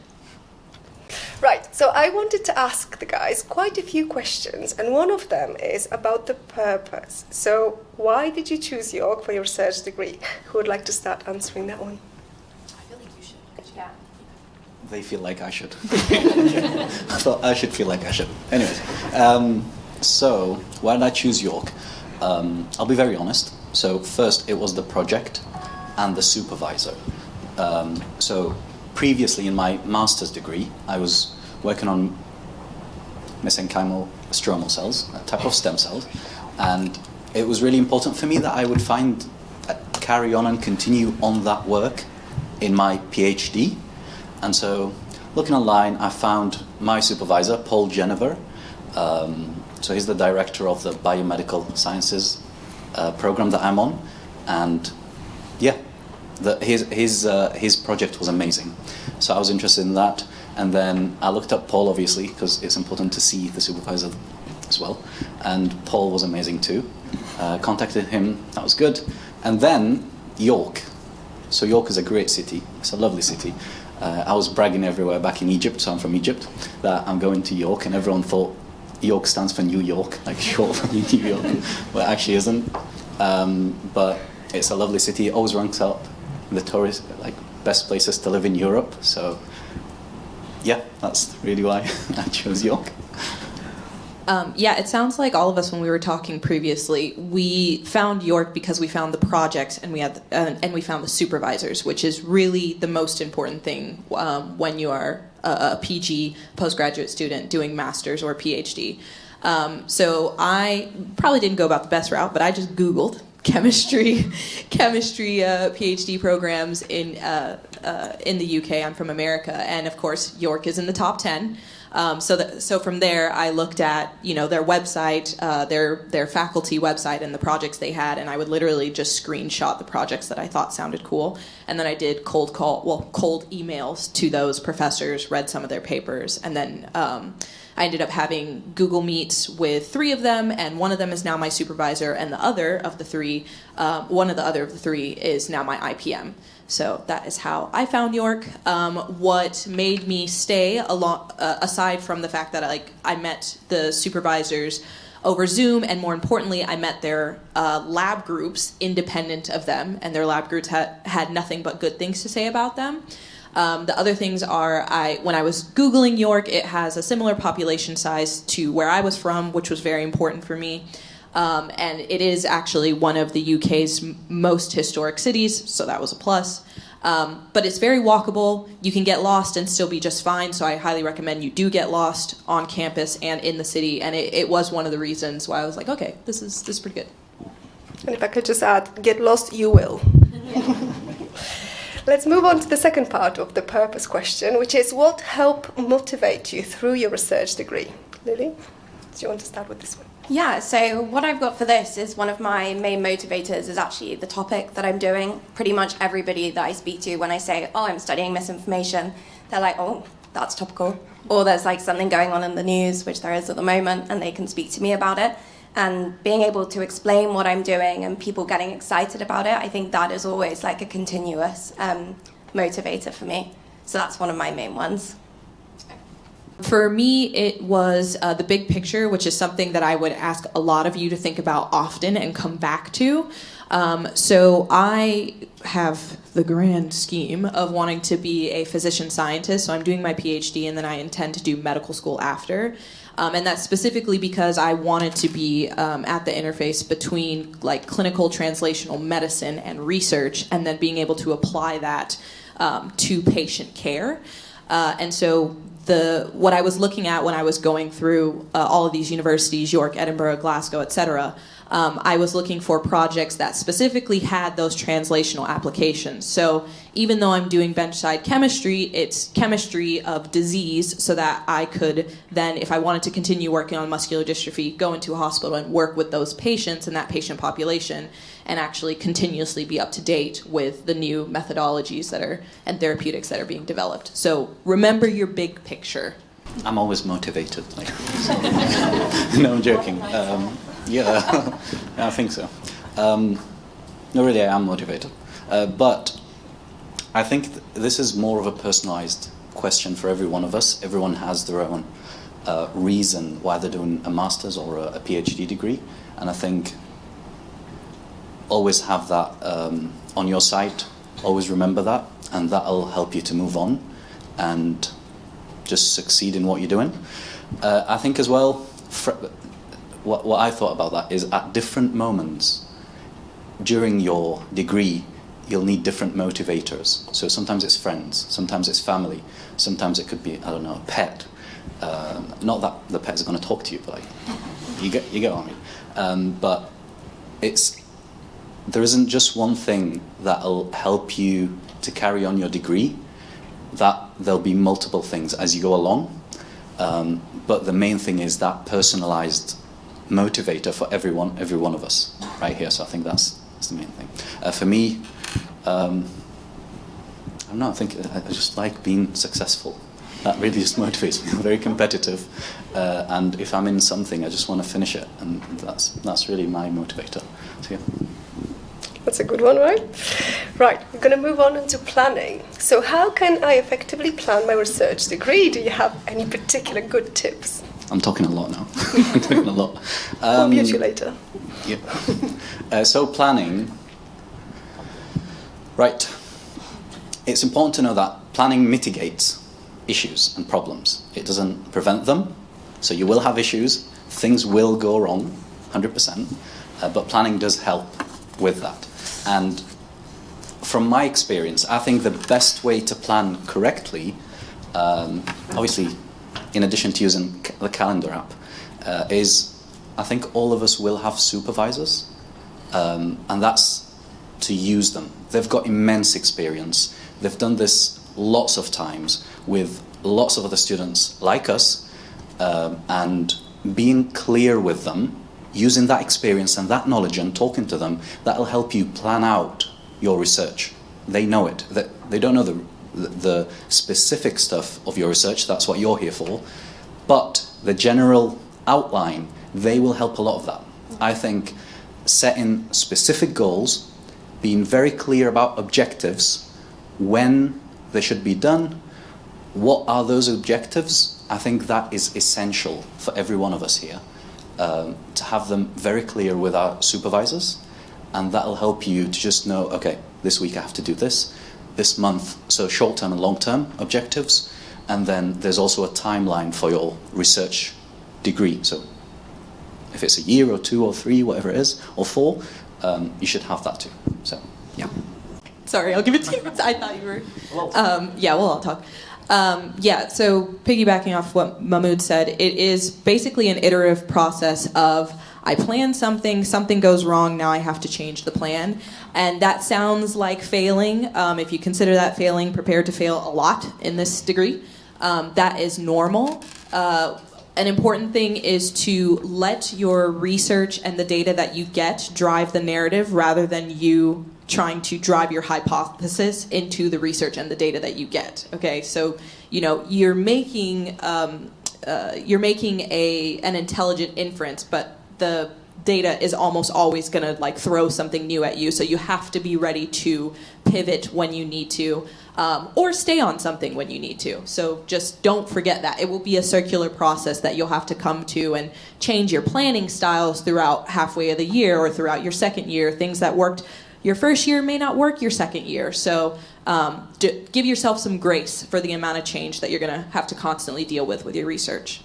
Right, so I wanted to ask the guys quite a few questions, and one of them is about the purpose. So why did you choose York for your research degree? Who would like to start answering that one? They feel like I should. I thought I should feel like I should. Anyways, so why did I choose York? I'll be very honest. So first, it was the project and the supervisor. So previously in my master's degree, I was working on mesenchymal stromal cells, a type of stem cells, and it was really important for me that I would carry on and continue on that work in my PhD. And so, looking online, I found my supervisor, Paul Genever. So he's the director of the biomedical sciences program that I'm on, and yeah, his project was amazing. So I was interested in that, and then I looked up Paul, obviously, because it's important to see the supervisor as well. And Paul was amazing too. Contacted him, that was good. And then York. So York is a great city. It's a lovely city. I was bragging everywhere back in Egypt, so I'm from Egypt, that I'm going to York, and everyone thought York stands for New York, like short for New York, but it actually isn't. But it's a lovely city. It always ranks up in the tourist, like, best places to live in Europe. So yeah, that's really why I chose York. Yeah, it sounds like all of us, when we were talking previously, we found York because we found the project and we found the supervisors, which is really the most important thing when you are a PG postgraduate student doing masters or PhD. So I probably didn't go about the best route, but I just Googled chemistry PhD programs in the UK. I'm from America, and of course York is in the top 10. So from there, I looked at their website, their faculty website, and the projects they had, and I would literally just screenshot the projects that I thought sounded cool, and then I did cold emails to those professors, read some of their papers, and then I ended up having Google Meets with 3 of them, and one of them is now my supervisor, and one of the other three is now my IPM. So that is how I found York. What made me stay, aside from the fact that I met the supervisors over Zoom, and more importantly, I met their lab groups independent of them, and their lab groups had nothing but good things to say about them. The other things are, when I was Googling York, it has a similar population size to where I was from, which was very important for me. And it is actually one of the UK's most historic cities, so that was a plus. But it's very walkable. You can get lost and still be just fine, so I highly recommend you do get lost on campus and in the city. And it was one of the reasons why I was like, okay, this is pretty good. And if I could just add, get lost, you will. Let's move on to the second part of the purpose question, which is what helped motivate you through your research degree? Lily, do you want to start with this one? Yeah, so what I've got for this is one of my main motivators is actually the topic that I'm doing. Pretty much everybody that I speak to when I say, oh, I'm studying misinformation, they're like, oh, that's topical. Or there's something going on in the news, which there is at the moment, and they can speak to me about it. And being able to explain what I'm doing and people getting excited about it, I think that is always a continuous motivator for me. So that's one of my main ones. For me, it was the big picture, which is something that I would ask a lot of you to think about often and come back to. So I have the grand scheme of wanting to be a physician scientist. So I'm doing my PhD, and then I intend to do medical school after. And that's specifically because I wanted to be at the interface between clinical translational medicine and research, and then being able to apply that to patient care. And so what I was looking at when I was going through all of these universities, York, Edinburgh, Glasgow, etc., I was looking for projects that specifically had those translational applications. So even though I'm doing benchside chemistry, it's chemistry of disease, so that I could then, if I wanted to continue working on muscular dystrophy, go into a hospital and work with those patients and that patient population, and actually continuously be up to date with the new methodologies and therapeutics that are being developed. So remember your big picture. I'm always motivated. No, I'm joking. Yeah, I think so. No, really, I am motivated. But I think this is more of a personalized question for every one of us. Everyone has their own reason why they're doing a master's or a PhD degree, and I think always have that on your side. Always remember that, and that'll help you to move on and just succeed in what you're doing. I think as well, what I thought about that is at different moments during your degree, you'll need different motivators. So sometimes it's friends, sometimes it's family, sometimes it could be, I don't know, a pet. Not that the pet is going to talk to you, but like, you get what I mean. But there isn't just one thing that'll help you to carry on your degree. That there'll be multiple things as you go along. But the main thing is that personalized motivator for every one of us right here. So I think that's the main thing. For me, I don't know, I think I just like being successful. That really just motivates me. I'm very competitive, and if I'm in something, I just want to finish it, and that's really my motivator. So yeah. That's a good one, right? Right, we're going to move on into planning. So how can I effectively plan my research degree? Do you have any particular good tips? I'm talking a lot now. I'm talking a lot. We'll mute you later. Yeah. So planning. Right. It's important to know that planning mitigates issues and problems. It doesn't prevent them. So you will have issues. Things will go wrong, 100%. But planning does help with that. And from my experience, I think the best way to plan correctly, obviously, in addition to using the calendar app, is I think all of us will have supervisors, and that's to use them. They've got immense experience. They've done this lots of times with lots of other students like us, and being clear with them, using that experience and that knowledge and talking to them, that'll help you plan out your research. They know it. They don't know the specific stuff of your research, that's what you're here for, but the general outline, they will help a lot of that. I think setting specific goals, being very clear about objectives, when they should be done, what are those objectives, I think that is essential for every one of us here. To have them very clear with our supervisors, and that'll help you to just know, okay, this week I have to do this month, so short-term and long-term objectives, and then there's also a timeline for your research degree. So if it's a year or 2 or 3, whatever it is, or 4, you should have that too. So, yeah. Sorry, I'll give it to you. I thought you were... I'll talk. So piggybacking off what Mahmood said, it is basically an iterative process of I plan something goes wrong, now I have to change the plan. And that sounds like failing. If you consider that failing, prepare to fail a lot in this degree. That is normal. An important thing is to let your research and the data that you get drive the narrative rather than you trying to drive your hypothesis into the research and the data that you get. Okay, so you're making an intelligent inference, but the data is almost always going to throw something new at you. So you have to be ready to pivot when you need to, or stay on something when you need to. So just don't forget that. It will be a circular process that you'll have to come to and change your planning styles throughout halfway of the year or throughout your second year. Things that worked your first year may not work your second year. So give yourself some grace for the amount of change that you're going to have to constantly deal with your research.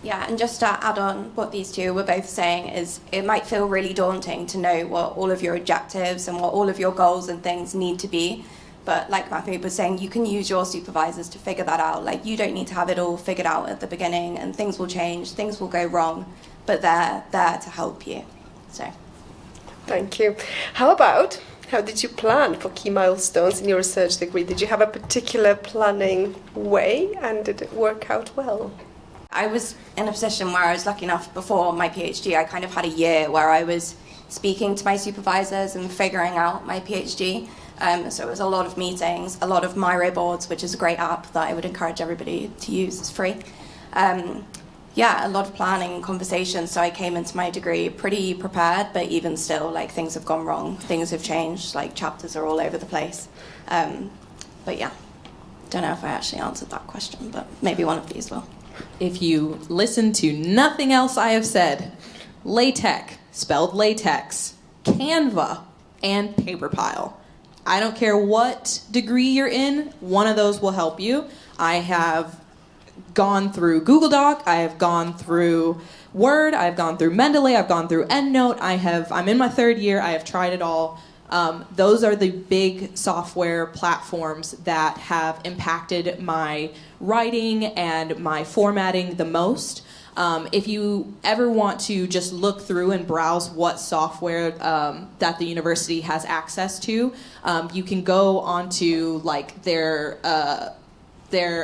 Yeah, and just to add on what these two were both saying is it might feel really daunting to know what all of your objectives and what all of your goals and things need to be. But like Mahmood was saying, you can use your supervisors to figure that out. You don't need to have it all figured out at the beginning, and things will change, things will go wrong, but they're there to help you. So. Thank you. How did you plan for key milestones in your research degree? Did you have a particular planning way, and did it work out well? I was in a position where I was lucky enough before my PhD, I kind of had a year where I was speaking to my supervisors and figuring out my PhD. So it was a lot of meetings, a lot of Miro boards, which is a great app that I would encourage everybody to use. It's free. A lot of planning and conversations. So I came into my degree pretty prepared, but even still, things have gone wrong. Things have changed, chapters are all over the place. But yeah. don't know if I actually answered that question, but maybe one of these will. If you listen to nothing else I have said, LaTeX, spelled latex, Canva, and PaperPile. I don't care what degree you're in, one of those will help you. I have gone through Google Doc, I have gone through Word, I've gone through Mendeley, I've gone through EndNote, I'm in my 3rd year, I have tried it all. Those are the big software platforms that have impacted my writing and my formatting the most. If you ever want to just look through and browse what software that the university has access to, you can go onto like their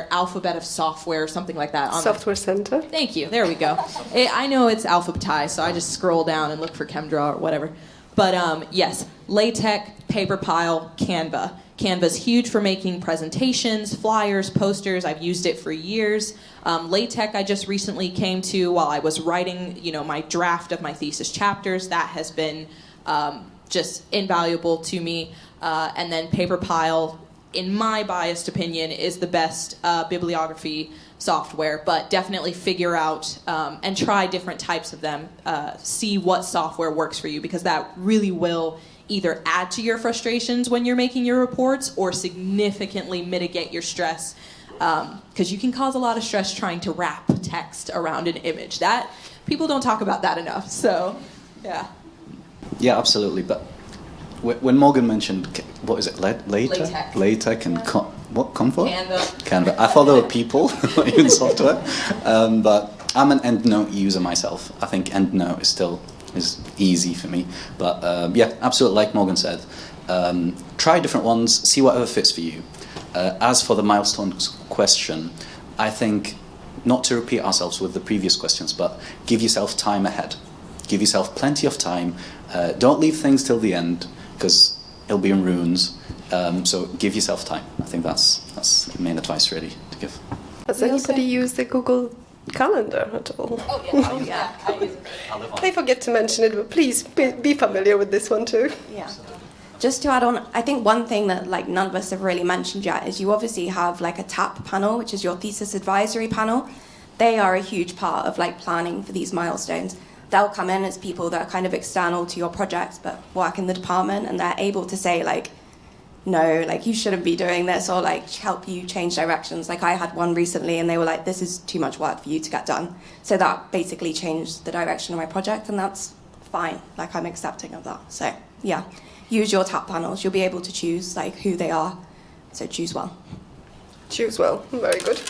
alphabet of software or something like that. Software Center. Thank you. There we go. I know it's alphabetized, so I just scroll down and look for ChemDraw or whatever. But yes, LaTeX, PaperPile, Canva. Canva's huge for making presentations, flyers, posters. I've used it for years. LaTeX I just recently came to while I was writing, my draft of my thesis chapters. That has been just invaluable to me. And then PaperPile, in my biased opinion, is the best bibliography software, but definitely figure out and try different types of them. See what software works for you, because that really will either add to your frustrations when you're making your reports or significantly mitigate your stress, because you can cause a lot of stress trying to wrap text around an image. That people don't talk about that enough. So, yeah. Yeah, absolutely. But when Morgan mentioned, what is it, LaTeX? LaTeX and Comfort? Canva. I thought they were people in software, but I'm an EndNote user myself. I think EndNote is easy for me. But yeah, absolutely, like Morgan said, try different ones, see whatever fits for you. As for the milestones question, I think not to repeat ourselves with the previous questions, but give yourself time ahead. Give yourself plenty of time. Don't leave things till the end, because it'll be in ruins. So give yourself time. I think that's the main advice really to give. Has anybody used the Google Calendar at all? Oh yeah. I use it. I forget to mention it, but please be familiar with this one too. Yeah. Just to add on, I think one thing that like none of us have really mentioned yet is you obviously have like a TAP panel, which is your thesis advisory panel. They are a huge part of like planning for these milestones. They'll come in as people that are kind of external to your projects but work in the department, and they're able to say like, no, like you shouldn't be doing this, or like help you change directions. Like I had one recently and they were like, this is too much work for you to get done. So that basically changed the direction of my project, and that's fine. Like I'm accepting of that. So yeah, use your TAP panels. You'll be able to choose like who they are. So choose well. Choose well. Very good.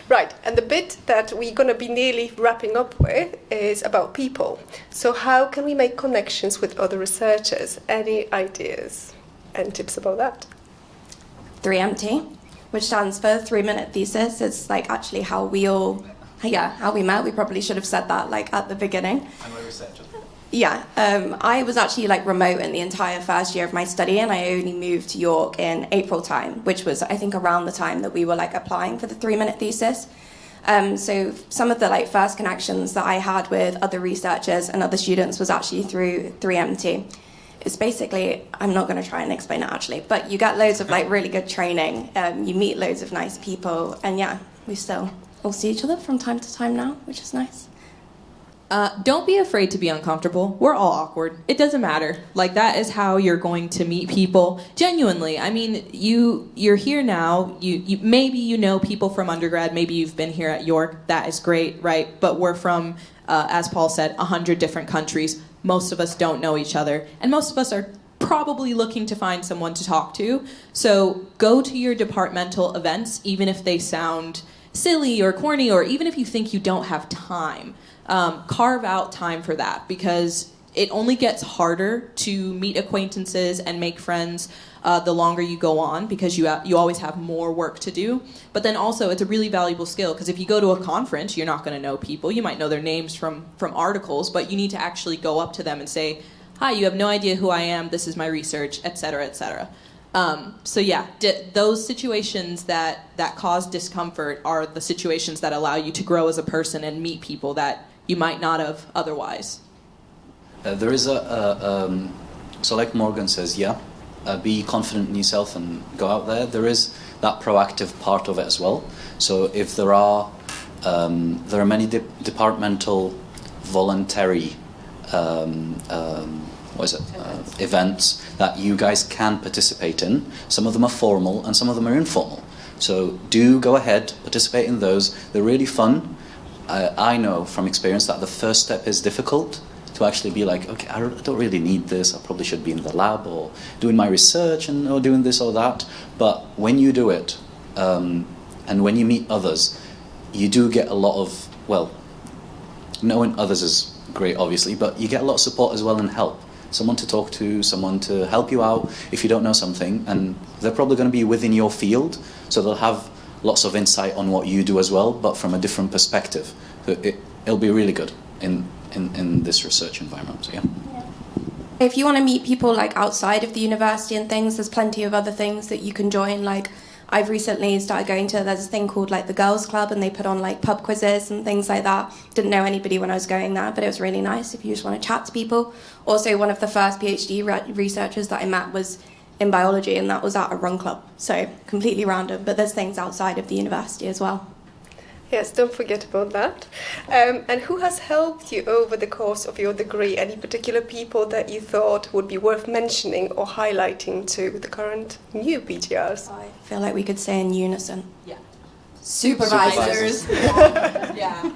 Right, and the bit that we're going to be nearly wrapping up with is about people. So how can we make connections with other researchers? Any ideas and tips about that? 3MT, which stands for 3-minute thesis. It's like actually how we met. We probably should have said that like at the beginning. I'm a researcher. Yeah, I was actually like remote in the entire first year of my study, and I only moved to York in April time, which was I think around the time that we were like applying for the 3-minute thesis. So some of the like first connections that I had with other researchers and other students was actually through 3MT. It's basically, I'm not going to try and explain it actually, but you get loads of like really good training, you meet loads of nice people, and yeah, we still all see each other from time to time now, which is nice. Don't be afraid to be uncomfortable. We're all awkward. It doesn't matter. Like, that is how you're going to meet people. Genuinely. I mean, you're here now. You maybe you know people from undergrad. Maybe you've been here at York. That is great, right? But we're from, as Paul said, 100 different countries. Most of us don't know each other. And most of us are probably looking to find someone to talk to. So go to your departmental events, even if they sound silly or corny, or even if you think you don't have time. Carve out time for that, because it only gets harder to meet acquaintances and make friends the longer you go on, because you always have more work to do. But then also it's a really valuable skill, because if you go to a conference, you're not going to know people. You might know their names from articles, but you need to actually go up to them and say, hi, you have no idea who I am, this is my research, etc., etc. So yeah, those situations that cause discomfort are the situations that allow you to grow as a person and meet people that you might not have otherwise. There is so like Morgan says, yeah, be confident in yourself and go out there. There is that proactive part of it as well. So if there are many departmental voluntary events that you guys can participate in. Some of them are formal and some of them are informal. So do go ahead, participate in those. They're really fun. I know from experience that the first step is difficult, to actually be like, okay, I don't really need this. I probably should be in the lab or doing my research or doing this or that. But when you do it, and when you meet others, you do get a lot of, well, knowing others is great, obviously, but you get a lot of support as well and help. Someone to talk to, someone to help you out if you don't know something, and they're probably going to be within your field, so they'll have lots of insight on what you do as well, but from a different perspective. So it'll be really good in this research environment. So, yeah. If you want to meet people like outside of the university and things, there's plenty of other things that you can join. Like I've recently started going to, there's a thing called like the Girls Club, and they put on like pub quizzes and things like that. Didn't know anybody when I was going there, but it was really nice if you just want to chat to people. Also, one of the first PhD researchers that I met was in biology, and that was at a run club. So completely random, but there's things outside of the university as well. Yes, don't forget about that. And who has helped you over the course of your degree? Any particular people that you thought would be worth mentioning or highlighting to the current new PGRs? I feel like we could say in unison. Yeah. Supervisors. Yeah.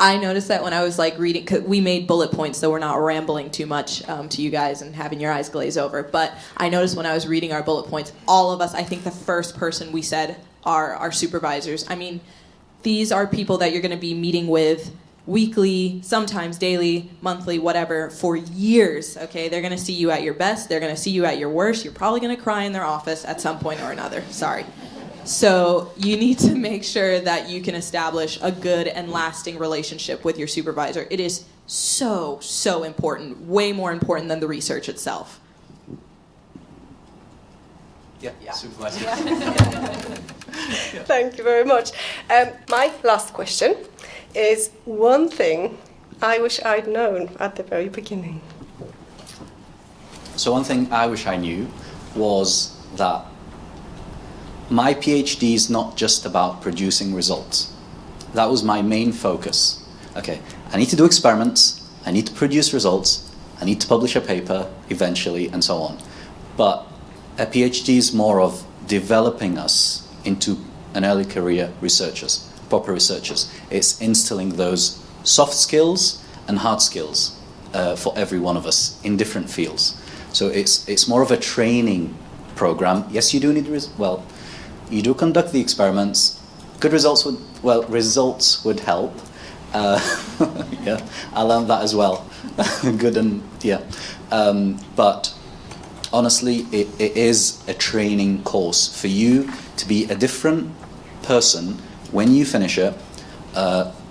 I noticed that when I was like reading, 'cause we made bullet points so we're not rambling too much to you guys and having your eyes glaze over. But I noticed when I was reading our bullet points, all of us, I think the first person we said are our supervisors. I mean, these are people that you're going to be meeting with weekly, sometimes daily, monthly, whatever, for years, okay? They're going to see you at your best. They're going to see you at your worst. You're probably going to cry in their office at some point or another. Sorry. So you need to make sure that you can establish a good and lasting relationship with your supervisor. It is so, so important, way more important than the research itself. Yeah, supervisor. Thank you very much. My last question is one thing I wish I'd known at the very beginning. So one thing I wish I knew was that my PhD is not just about producing results. That was my main focus. Okay, I need to do experiments, I need to produce results, I need to publish a paper eventually, and so on. But a PhD is more of developing us into an early career researchers, proper researchers. It's instilling those soft skills and hard skills for every one of us in different fields. So it's more of a training program. Yes, you do need you do conduct the experiments. Good results would help. Yeah, I learned that as well. Good and yeah, but honestly, it is a training course for you to be a different person when you finish it,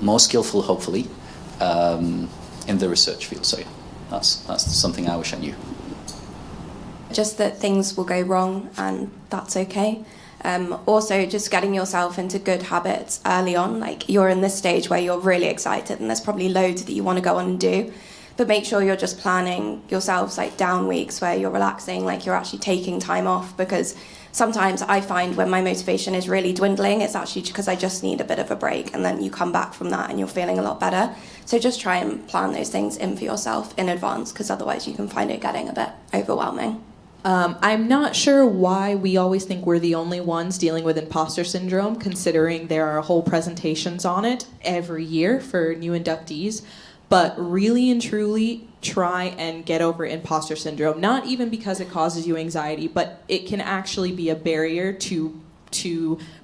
more skillful, hopefully, in the research field. So yeah, that's something I wish I knew. Just that things will go wrong, and that's okay. Also, just getting yourself into good habits early on. Like, you're in this stage where you're really excited, and there's probably loads that you want to go on and do. But make sure you're just planning yourselves like down weeks where you're relaxing, like you're actually taking time off, because sometimes I find when my motivation is really dwindling, it's actually because I just need a bit of a break, and then you come back from that and you're feeling a lot better. So just try and plan those things in for yourself in advance, because otherwise you can find it getting a bit overwhelming. I'm not sure why we always think we're the only ones dealing with imposter syndrome, considering there are whole presentations on it every year for new inductees. But really and truly try and get over imposter syndrome, not even because it causes you anxiety, but it can actually be a barrier to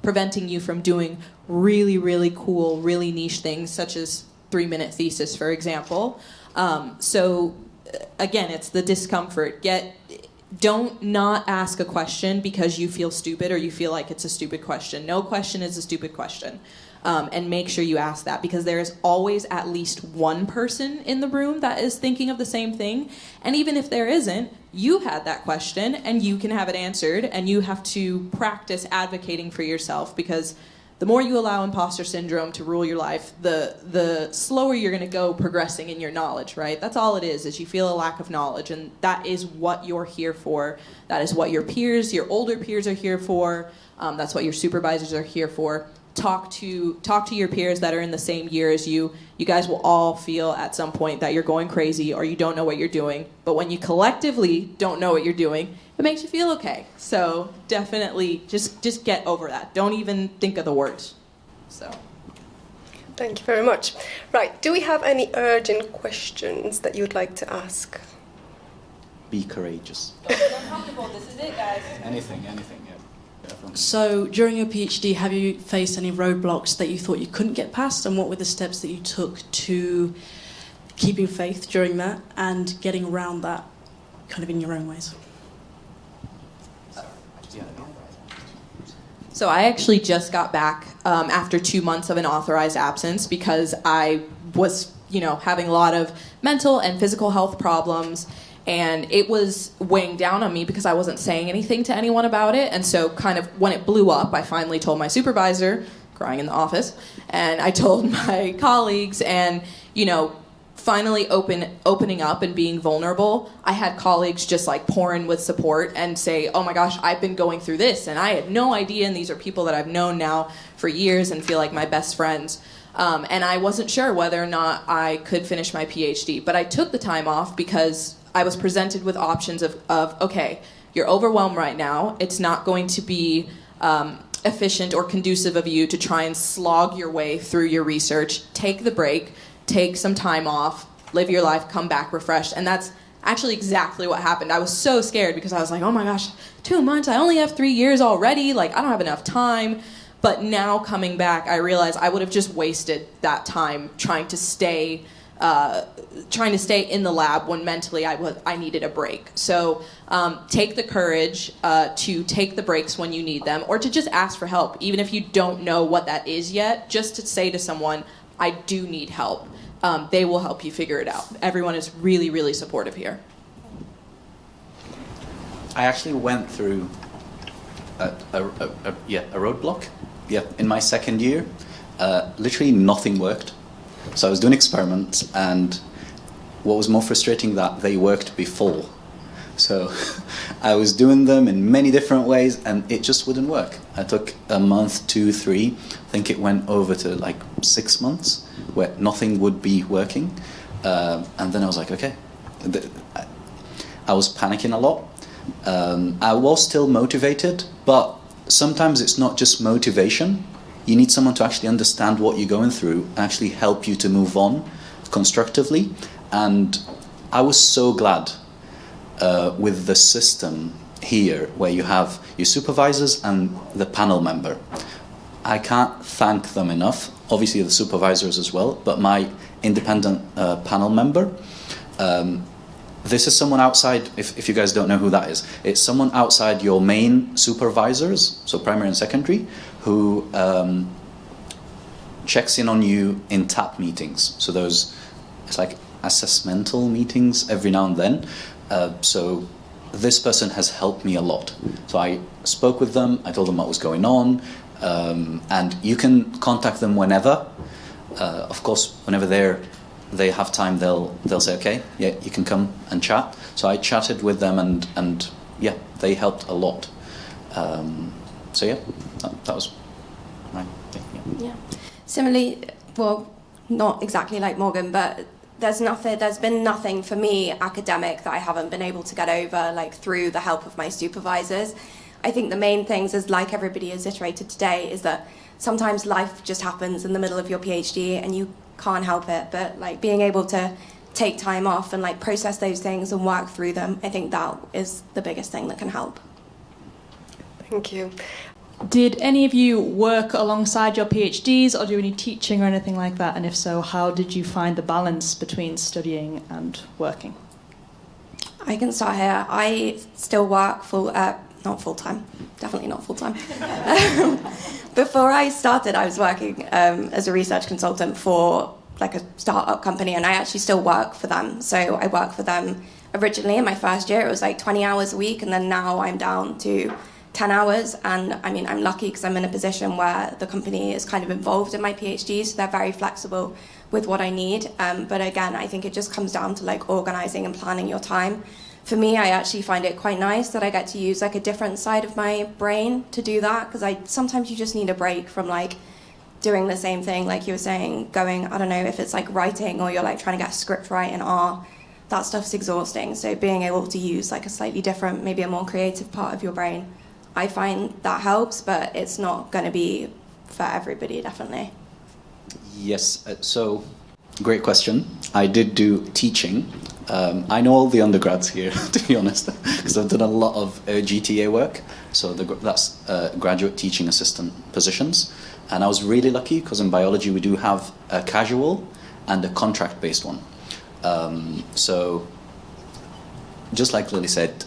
preventing you from doing really, really cool, really niche things, such as 3-minute thesis, for example. So again, it's the discomfort. Don't not ask a question because you feel stupid or you feel like it's a stupid question. No question is a stupid question. And make sure you ask that, because there is always at least one person in the room that is thinking of the same thing. And even if there isn't, you had that question and you can have it answered, and you have to practice advocating for yourself, because the more you allow imposter syndrome to rule your life, the slower you're going to go progressing in your knowledge, right? That's all it is you feel a lack of knowledge, and that is what you're here for. That is what your peers, your older peers are here for. That's what your supervisors are here for. Talk to your peers that are in the same year as you. You guys will all feel at some point that you're going crazy or you don't know what you're doing. But when you collectively don't know what you're doing, it makes you feel okay. So definitely just get over that. Don't even think of the words. So. Thank you very much. Right, do we have any urgent questions that you'd like to ask? Be courageous. Don't be uncomfortable. This is it, guys. Anything, yeah. So during your PhD, have you faced any roadblocks that you thought you couldn't get past, and what were the steps that you took to keeping faith during that and getting around that kind of in your own ways? So I actually just got back after 2 months of an authorized absence because I was, having a lot of mental and physical health problems. And it was weighing down on me because I wasn't saying anything to anyone about it. And so kind of when it blew up, I finally told my supervisor, crying in the office, and I told my colleagues, and, finally opening up and being vulnerable. I had colleagues just like pour in with support and say, oh my gosh, I've been going through this and I had no idea. And these are people that I've known now for years and feel like my best friends. And I wasn't sure whether or not I could finish my PhD, but I took the time off because I was presented with options of okay, you're overwhelmed right now. It's not going to be efficient or conducive of you to try and slog your way through your research. Take the break, take some time off, live your life, come back refreshed. And that's actually exactly what happened. I was so scared because I was like, oh my gosh, 2 months, I only have 3 years already. Like, I don't have enough time. But now coming back, I realized I would have just wasted that time trying to stay in the lab when mentally I needed a break. So take the courage to take the breaks when you need them, or to just ask for help, even if you don't know what that is yet. Just to say to someone, I do need help. They will help you figure it out. Everyone is really, really supportive here. I actually went through a roadblock. Yeah, in my second year, literally nothing worked. So I was doing experiments, and what was more frustrating, that they worked before. So I was doing them in many different ways, and it just wouldn't work. I took a month, 2, 3. I think it went over to like 6 months where nothing would be working. And then I was like, okay. I was panicking a lot. I was still motivated, but sometimes it's not just motivation. You need someone to actually understand what you're going through and actually help you to move on constructively. And I was so glad with the system here, where you have your supervisors and the panel member. I can't thank them enough, obviously the supervisors as well, but my independent panel member, this is someone outside, if you guys don't know who that is, it's someone outside your main supervisors, so primary and secondary, who checks in on you in TAP meetings. So it's like assessmental meetings every now and then. So this person has helped me a lot. So I spoke with them, I told them what was going on, and you can contact them whenever. Of course, whenever they have time, they'll say, okay, yeah, you can come and chat. So I chatted with them, and yeah, they helped a lot. So yeah, that was my thing. Yeah. Similarly, well, not exactly like Morgan, but there's been nothing for me academic that I haven't been able to get over, like through the help of my supervisors. I think the main things is, like everybody has iterated today, is that sometimes life just happens in the middle of your PhD and you can't help it, but like being able to take time off and like process those things and work through them, I think that is the biggest thing that can help. Thank you. Did any of you work alongside your PhDs or do any teaching or anything like that? And if so, how did you find the balance between studying and working? I can start here. I still work not full-time, definitely not full-time. Before I started, I was working as a research consultant for like a startup company, and I actually still work for them. So I work for them originally in my first year. It was like 20 hours a week, and then now I'm down to 10 hours. And I mean, I'm lucky because I'm in a position where the company is kind of involved in my PhD, so they're very flexible with what I need. But again, I think it just comes down to like organizing and planning your time. For me, I actually find it quite nice that I get to use like a different side of my brain to do that, because sometimes you just need a break from like doing the same thing, like you were saying, going, I don't know, if it's like writing or you're like trying to get a script right in R, that stuff's exhausting. So being able to use like a slightly different, maybe a more creative part of your brain, I find that helps, but it's not going to be for everybody, definitely. Yes, so great question. I did do teaching. I know all the undergrads here, to be honest, because I've done a lot of GTA work. So that's graduate teaching assistant positions. And I was really lucky because in biology we do have a casual and a contract-based one. So just like Lily said,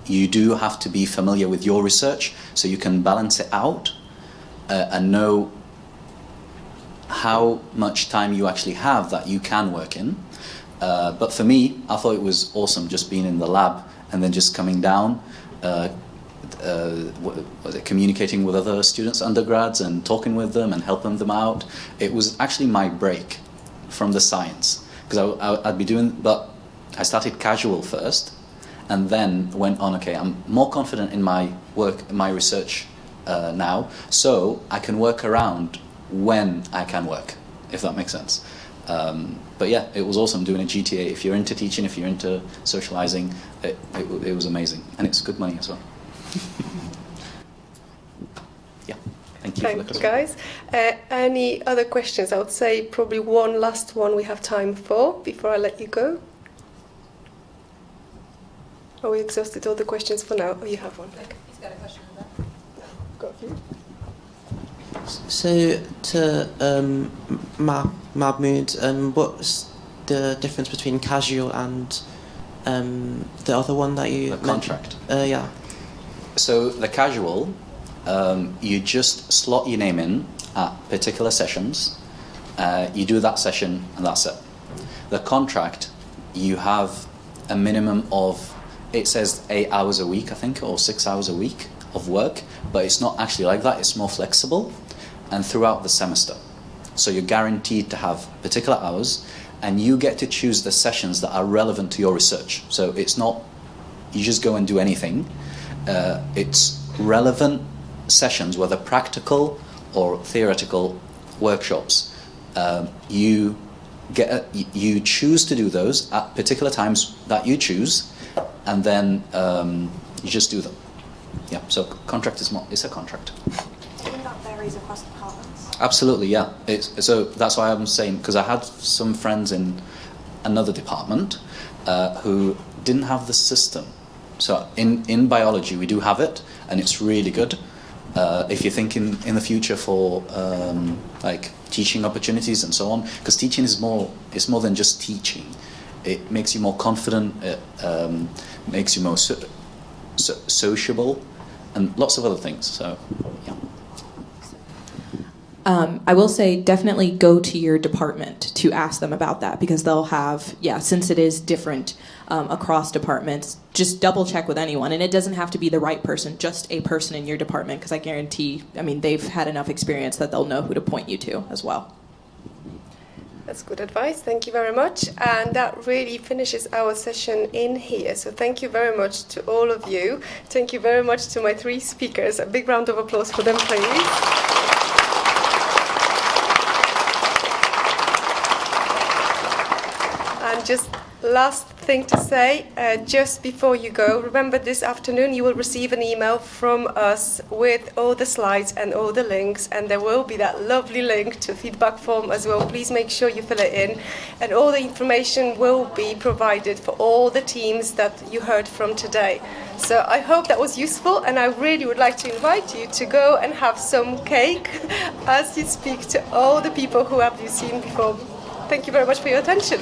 you do have to be familiar with your research so you can balance it out and know how much time you actually have that you can work in. But for me, I thought it was awesome just being in the lab and then just coming down, communicating with other students, undergrads, and talking with them and helping them out. It was actually my break from the science, because I'd be doing, but I started casual first and then went on, okay, I'm more confident in my work, my research now, so I can work around when I can work, if that makes sense. But yeah, it was awesome doing a GTA. If you're into teaching, if you're into socializing, it was amazing. And it's good money as well. Yeah, thank you for the question. Guys. Any other questions? I would say probably one last one we have time for before I let you go. Are we exhausted all the questions for now? Oh, you have one. He's got a question on that. Got a few. So to Mahmood, what's the difference between casual and the other one that you mentioned? Contract. Yeah. So the casual, you just slot your name in at particular sessions. You do that session and that's it. The contract, you have a minimum of, it says 8 hours a week, I think, or 6 hours a week of work, but it's not actually like that. It's more flexible and throughout the semester. So you're guaranteed to have particular hours and you get to choose the sessions that are relevant to your research. So it's not, you just go and do anything. It's relevant sessions, whether practical or theoretical workshops. You choose to do those at particular times that you choose, and then you just do them. Yeah. So contract it's a contract. And that varies across departments. Absolutely, yeah. So that's why I'm saying, because I had some friends in another department who didn't have the system. So in biology we do have it, and it's really good. If you're thinking in the future for like teaching opportunities and so on, because teaching is it's more than just teaching. It makes you more confident. It makes you more sociable, and lots of other things. So yeah. I will say definitely go to your department to ask them about that, because they'll have, since it is different across departments, just double check with anyone. And it doesn't have to be the right person, just a person in your department, because I guarantee, they've had enough experience that they'll know who to point you to as well. That's good advice. Thank you very much. And that really finishes our session in here. So thank you very much to all of you. Thank you very much to my 3 speakers. A big round of applause for them, please. And just last thing to say, just before you go, remember this afternoon you will receive an email from us with all the slides and all the links, and there will be that lovely link to feedback form as well. Please make sure you fill it in, and all the information will be provided for all the teams that you heard from today. So I hope that was useful, and I really would like to invite you to go and have some cake as you speak to all the people who have you seen before. Thank you very much for your attention.